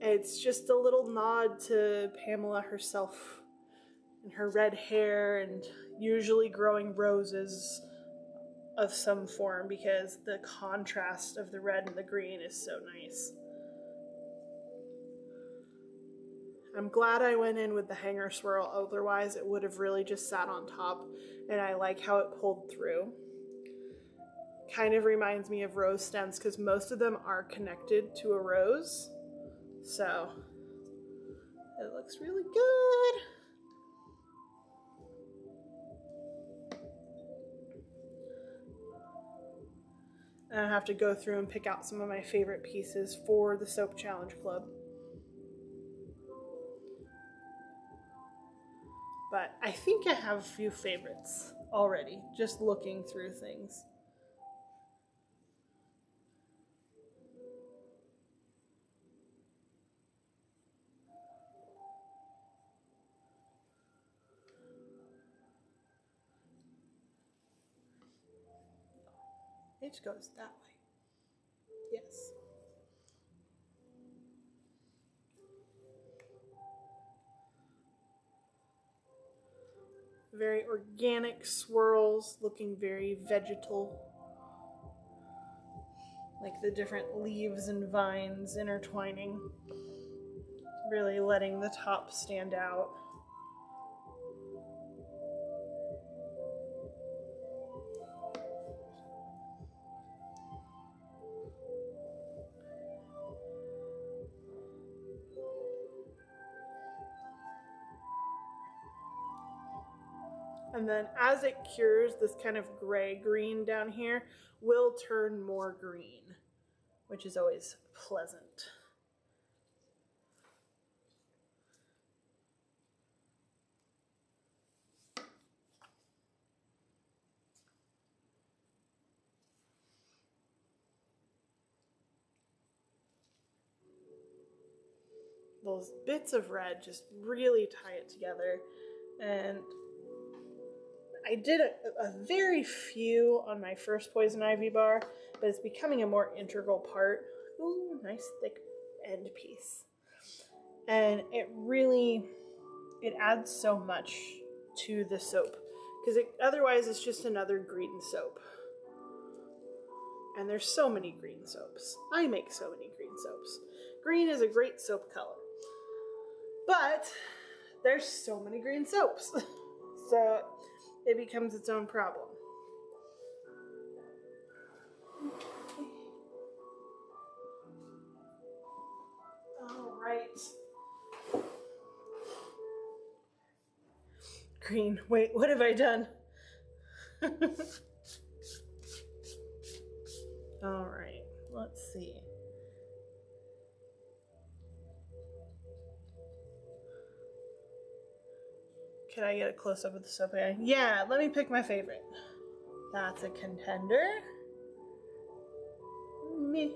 It's just a little nod to Pamela herself and her red hair and usually growing roses of some form because the contrast of the red and the green is so nice. I'm glad I went in with the hanger swirl, otherwise it would have really just sat on top, and I like how it pulled through. Kind of reminds me of rose stems because most of them are connected to a rose, so it looks really good. And I have to go through and pick out some of my favorite pieces for the Soap Challenge Club. But I think I have a few favorites already, just looking through things. It goes that way. Yes. Very organic swirls, looking very vegetal. Like the different leaves and vines intertwining, really letting the top stand out. And then as it cures, this kind of gray-green down here will turn more green, which is always pleasant. Those bits of red just really tie it together. And I did a very few on my first Poison Ivy bar, but it's becoming a more integral part. Ooh, nice thick end piece. And it adds so much to the soap, because otherwise it's just another green soap. And there's so many green soaps. I make so many green soaps. Green is a great soap color. But there's so many green soaps. So it becomes its own problem. All right. Green. Wait, what have I done? All right, let's see. Can I get a close-up of the soap again? Yeah, let me pick my favorite. That's a contender. Me.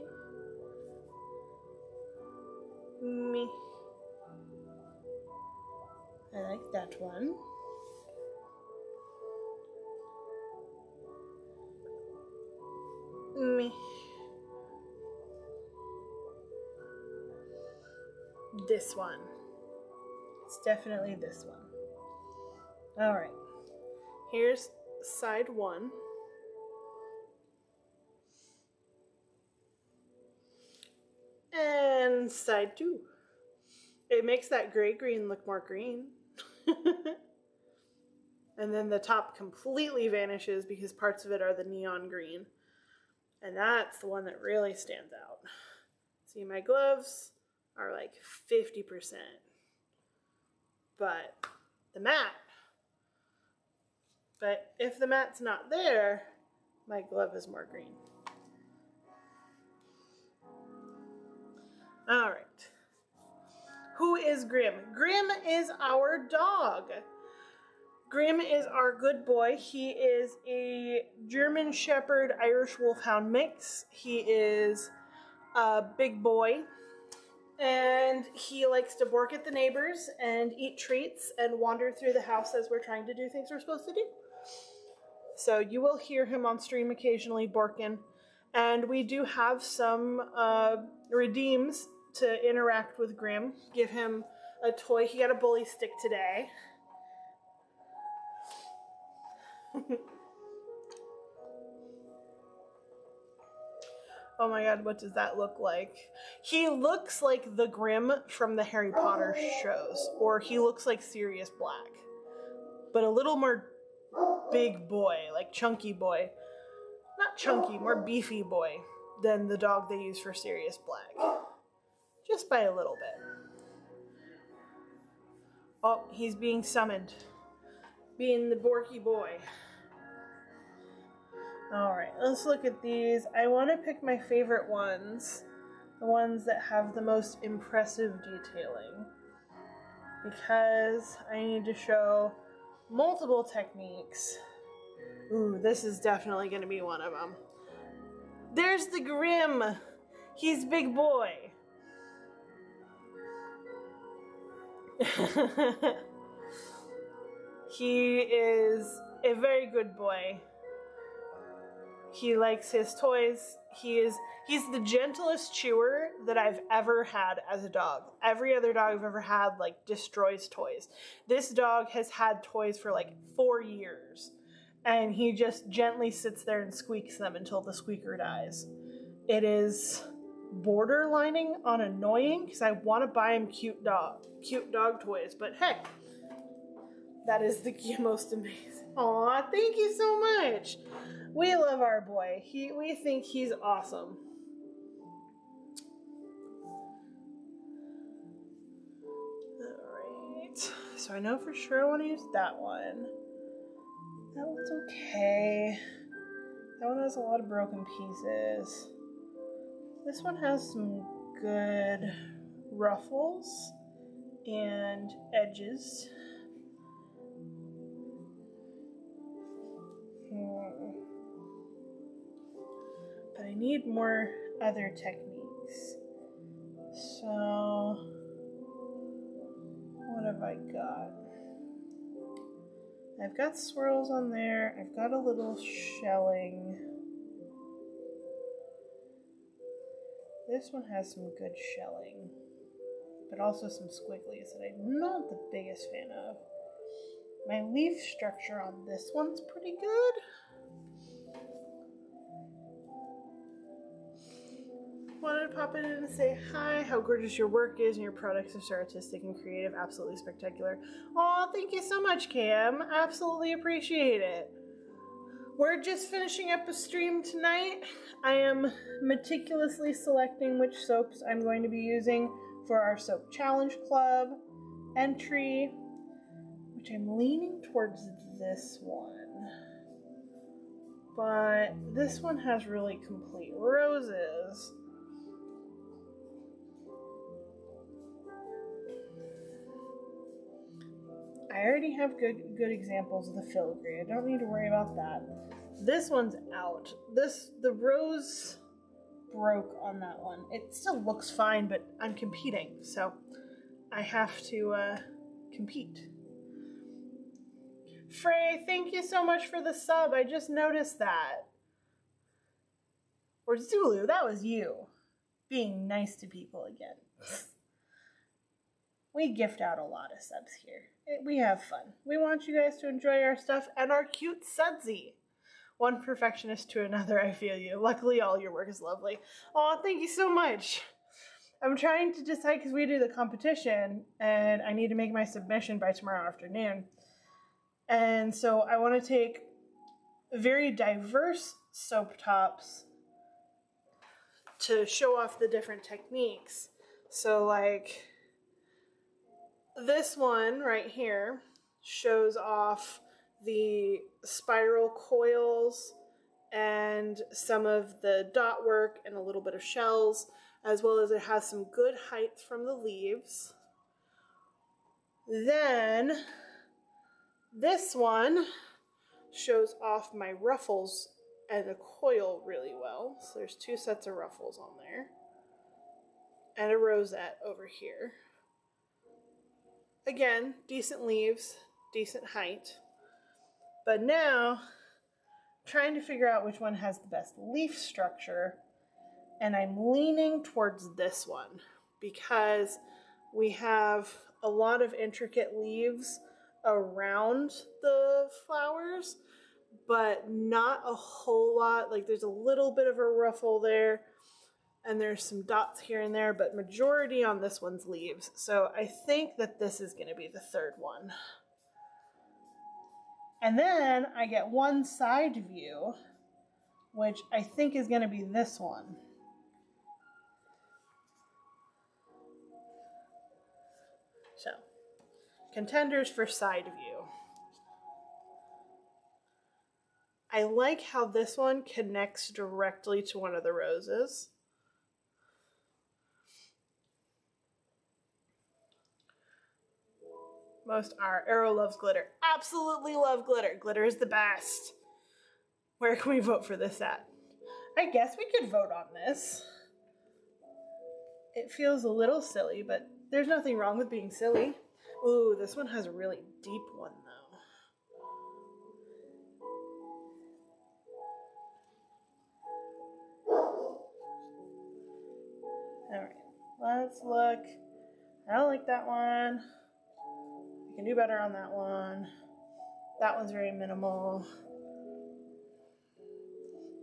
I like that one. Me. This one. It's definitely this one. All right. Here's side one. And side two. It makes that gray-green look more green. And then the top completely vanishes because parts of it are the neon green. And that's the one that really stands out. See, my gloves are like 50%. But the matte. But if the matte's not there, my glove is more green. All right. Who is Grim? Grim is our dog. Grim is our good boy. He is a German Shepherd Irish Wolfhound mix. He is a big boy, and he likes to bark at the neighbors and eat treats and wander through the house as we're trying to do things we're supposed to do. So you will hear him on stream occasionally barking, and we do have some redeems to interact with Grim. Give him a toy. He got a bully stick today. Oh my god, what does that look like? He looks like the Grim from the Harry Potter shows, or he looks like Sirius Black, but a little more big boy, like chunky boy. Not chunky, more beefy boy than the dog they use for Sirius Black. Just by a little bit. Oh, he's being summoned. Being the Borky boy. Alright, let's look at these. I want to pick my favorite ones. The ones that have the most impressive detailing. Because I need to show multiple techniques. Ooh, this is definitely going to be one of them. There's the Grim. He's big boy. He is a very good boy. He likes his toys. He's the gentlest chewer that I've ever had as a dog. Every other dog I've ever had, like, destroys toys. This dog has had toys for, like, 4 years. And he just gently sits there and squeaks them until the squeaker dies. It is borderlining on annoying, because I want to buy him cute dog toys. But heck, that is the most amazing. Aw, thank you so much. We love our boy. We think he's awesome. Alright. So I know for sure I want to use that one. That one's okay. That one has a lot of broken pieces. This one has some good ruffles and edges. But I need more other techniques. So, what have I got? I've got swirls on there. I've got a little shelling. This one has some good shelling, but also some squigglies that I'm not the biggest fan of. My leaf structure on this one's pretty good. Wanted to pop in and say hi, how gorgeous your work is, and your products are so artistic and creative, absolutely spectacular. Aw, thank you so much, Cam. Absolutely appreciate it. We're just finishing up a stream tonight. I am meticulously selecting which soaps I'm going to be using for our Soap Challenge Club entry, which I'm leaning towards this one. But this one has really complete roses. I already have good examples of the filigree. I don't need to worry about that. This one's out. The rose broke on that one. It still looks fine, but I'm competing, so I have to compete. Frey, thank you so much for the sub. I just noticed that. Or Zulu, that was you. Being nice to people again. We gift out a lot of subs here. We have fun. We want you guys to enjoy our stuff and our cute sudsy. One perfectionist to another, I feel you. Luckily, all your work is lovely. Aw, thank you so much. I'm trying to decide, because we do the competition, and I need to make my submission by tomorrow afternoon. And so I want to take very diverse soap tops to show off the different techniques. So, like, this one right here shows off the spiral coils and some of the dot work and a little bit of shells, as well as it has some good height from the leaves. Then this one shows off my ruffles and the coil really well. So there's 2 sets of ruffles on there and a rosette over here. Again, decent leaves, decent height. But now, trying to figure out which one has the best leaf structure, and I'm leaning towards this one because we have a lot of intricate leaves around the flowers, but not a whole lot. Like, there's a little bit of a ruffle there, and there's some dots here and there, but majority on this one's leaves. So I think that this is going to be the third one. And then I get one side view, which I think is going to be this one. So, contenders for side view. I like how this one connects directly to one of the roses. Most are. Arrow loves glitter. Absolutely love glitter. Glitter is the best. Where can we vote for this at? I guess we could vote on this. It feels a little silly, but there's nothing wrong with being silly. Ooh, this one has a really deep one, though. Alright, let's look. I don't like that one. I can do better on that one. That one's very minimal.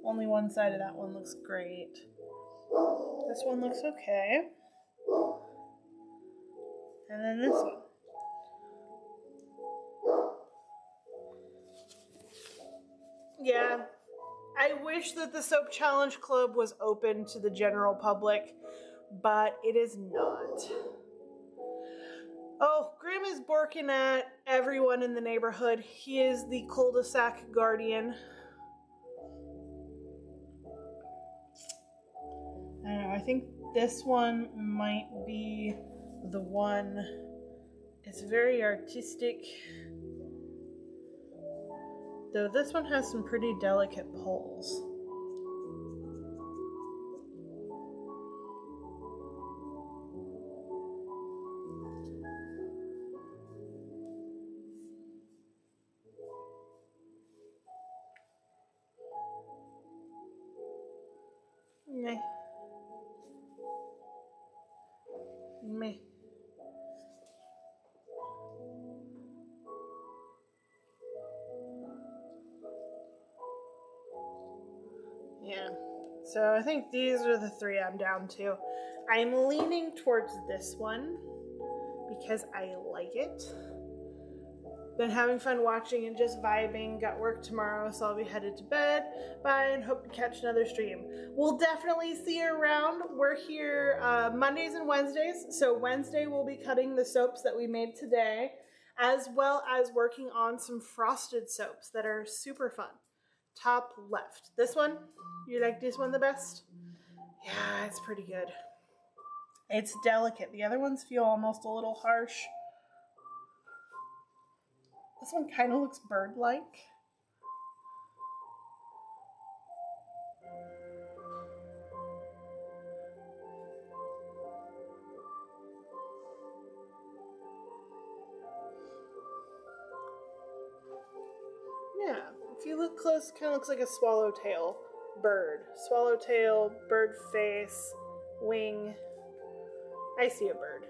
Only one side of that one looks great. This one looks okay. And then this one. Yeah, I wish that the Soap Challenge Club was open to the general public, but it is not. Oh, Grim is barking at everyone in the neighborhood. He is the cul-de-sac guardian. I don't know, I think this one might be the one. It's very artistic. Though this one has some pretty delicate poles. Meh. Meh. Yeah. So I think these are the three I'm down to. I'm leaning towards this one because I like it. Been having fun watching and just vibing. Got work tomorrow, so I'll be headed to bed. Bye, and hope to catch another stream. We'll definitely see you around. We're here Mondays and Wednesdays. So Wednesday we'll be cutting the soaps that we made today, as well as working on some frosted soaps that are super fun. Top left. This one? You like this one the best? Yeah, it's pretty good. It's delicate. The other ones feel almost a little harsh. This one kind of looks bird-like. Yeah, if you look close, it kind of looks like a swallowtail bird. Swallowtail, bird face, wing. I see a bird.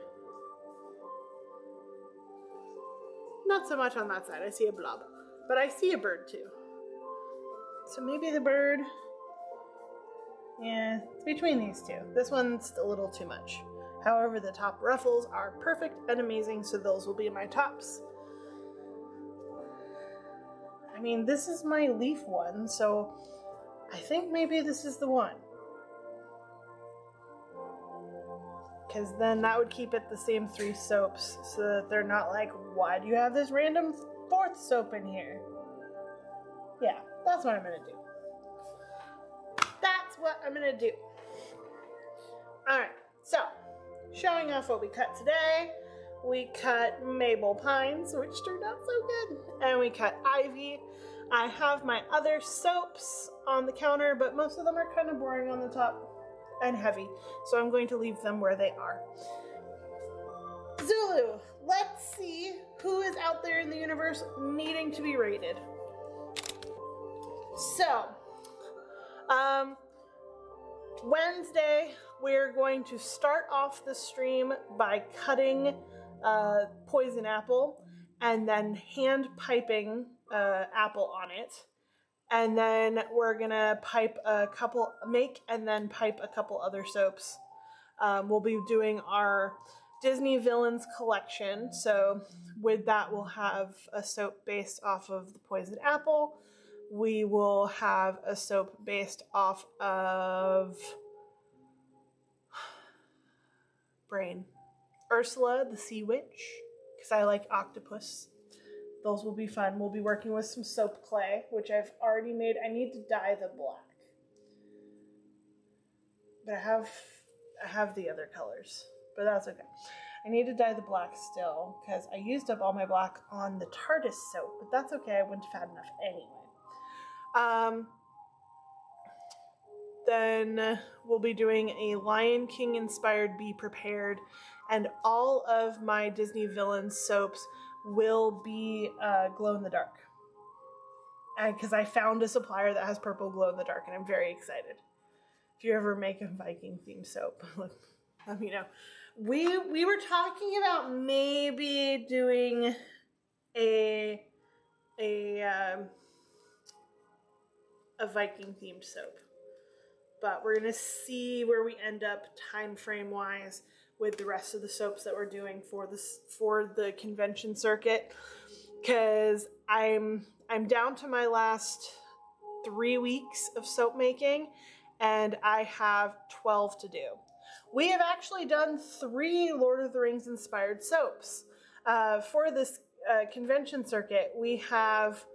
Not so much on that side. I see a blob. But I see a bird too. So maybe the bird... Yeah, it's between these two. This one's a little too much. However, the top ruffles are perfect and amazing, so those will be my tops. I mean, this is my leaf one, so I think maybe this is the one. Because then that would keep it the same three soaps, so that they're not like, why do you have this random fourth soap in here? Yeah, that's what I'm going to do. That's what I'm going to do. Alright, so, showing off what we cut today. We cut Maple Pines, which turned out so good. And we cut Ivy. I have my other soaps on the counter, but most of them are kind of boring on the top and heavy, so I'm going to leave them where they are. Zulu, let's see who is out there in the universe needing to be rated. So, Wednesday, we're going to start off the stream by cutting poison apple and then hand piping apple on it. And then we're gonna make and then pipe a couple other soaps. We'll be doing our Disney Villains collection. So with that, we'll have a soap based off of the poison apple. We will have a soap based off of Ursula, the Sea Witch, because I like octopus. Those will be fun. We'll be working with some soap clay, which I've already made. I need to dye the black. But I have the other colors, but that's okay. I need to dye the black still, because I used up all my black on the TARDIS soap, but that's okay, I wouldn't have had enough anyway. Then we'll be doing a Lion King inspired Be Prepared, and all of my Disney villain soaps will be glow in the dark. Because I found a supplier that has purple glow in the dark, and I'm very excited. If you ever make a Viking themed soap, let me know. We were talking about maybe doing a Viking themed soap, but we're gonna see where we end up time frame wise with the rest of the soaps that we're doing for the convention circuit, because I'm down to my last 3 weeks of soap making, and I have 12 to do. We have actually done 3 Lord of the Rings inspired soaps. For this convention circuit, we have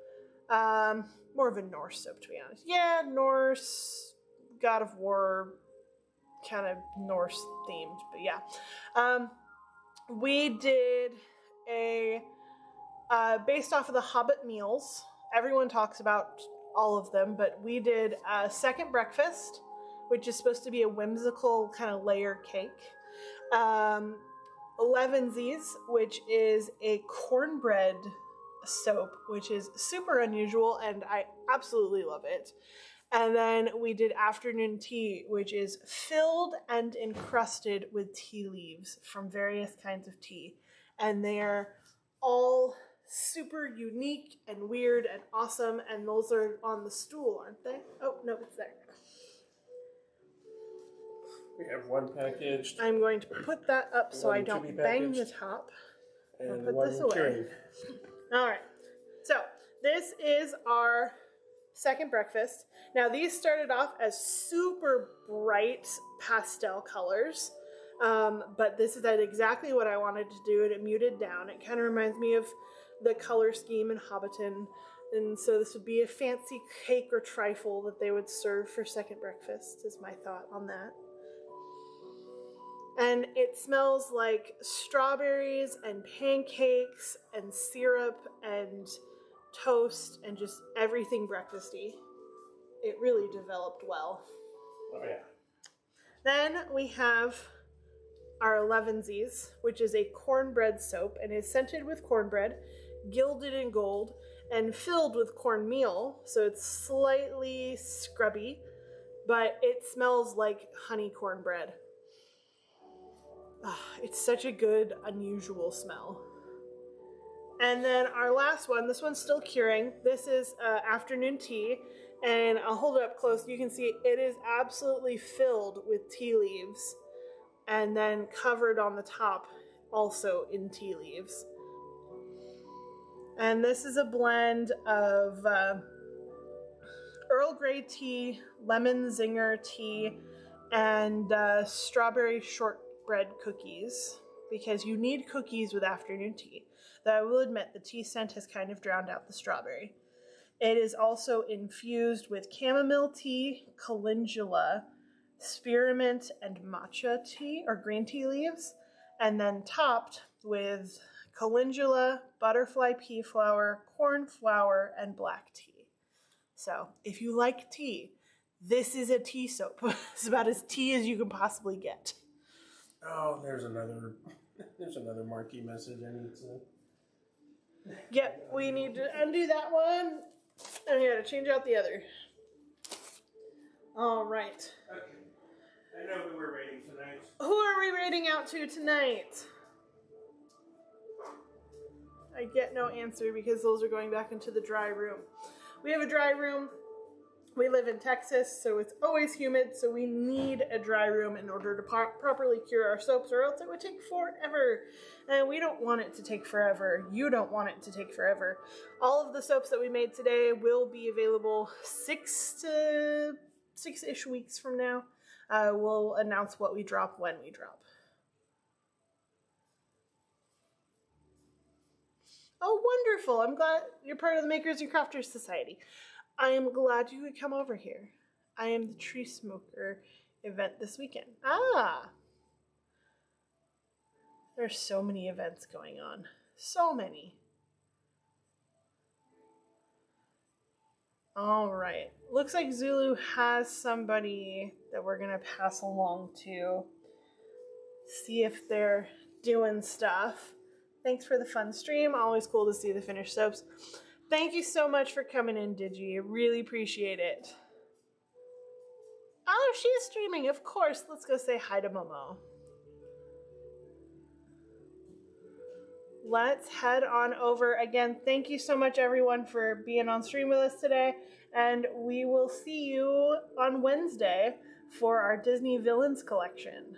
more of a Norse soap, to be honest. Yeah, Norse, God of War, kind of Norse themed, but yeah. We did a, based off of the Hobbit meals. Everyone talks about all of them, but we did a Second Breakfast, which is supposed to be a whimsical kind of layer cake. Elevensies, which is a cornbread soap, which is super unusual, and I absolutely love it. And then we did Afternoon Tea, which is filled and encrusted with tea leaves from various kinds of tea. And they're all super unique and weird and awesome, and those are on the stool, aren't they? Oh, no, it's there. We have one packaged. I'm going to put that up so I don't bang the top. I'll put this away. All right. So this is our Second Breakfast. Now these started off as super bright pastel colors, but this is exactly what I wanted to do, and it muted down. It kind of reminds me of the color scheme in Hobbiton, and so this would be a fancy cake or trifle that they would serve for Second Breakfast, is my thought on that. And it smells like strawberries and pancakes and syrup and toast and just everything breakfasty. It really developed well. Oh yeah. Then we have our Elevensies, which is a cornbread soap and is scented with cornbread, gilded in gold, and filled with cornmeal. So it's slightly scrubby, but it smells like honey cornbread. It's such a good, unusual smell. And then our last one, this one's still curing. This is Afternoon Tea, and I'll hold it up close. You can see it is absolutely filled with tea leaves, and then covered on the top also in tea leaves. And this is a blend of Earl Grey tea, lemon zinger tea, and strawberry shortbread cookies, because you need cookies with afternoon tea. Though I will admit the tea scent has kind of drowned out the strawberry. It is also infused with chamomile tea, calendula, spearmint, and matcha tea or green tea leaves, and then topped with calendula, butterfly pea flower, corn flour, and black tea. So if you like tea, this is a tea soap. It's about as tea as you can possibly get. Oh, there's another marquee message I need to... Yep, we need to undo that one, and we gotta change out the other. All right. Okay. I know who we're rating tonight. Who are we rating out to tonight? I get no answer because those are going back into the dry room. We have a dry room. We live in Texas, so it's always humid, so we need a dry room in order to properly cure our soaps, or else it would take forever. And we don't want it to take forever. You don't want it to take forever. All of the soaps that we made today will be available 6-ish weeks from now. We'll announce what we drop when we drop. Oh, wonderful. I'm glad you're part of the Makers and Crafters Society. I am glad you could come over here. I am the Tree Smoker event this weekend. Ah! There's so many events going on. So many. All right. Looks like Zulu has somebody that we're going to pass along to. See if they're doing stuff. Thanks for the fun stream. Always cool to see the finished soaps. Thank you so much for coming in, Digi. Really appreciate it. Oh, she's streaming, of course. Let's go say hi to Momo. Let's head on over. Again, thank you so much, everyone, for being on stream with us today. And we will see you on Wednesday for our Disney Villains collection.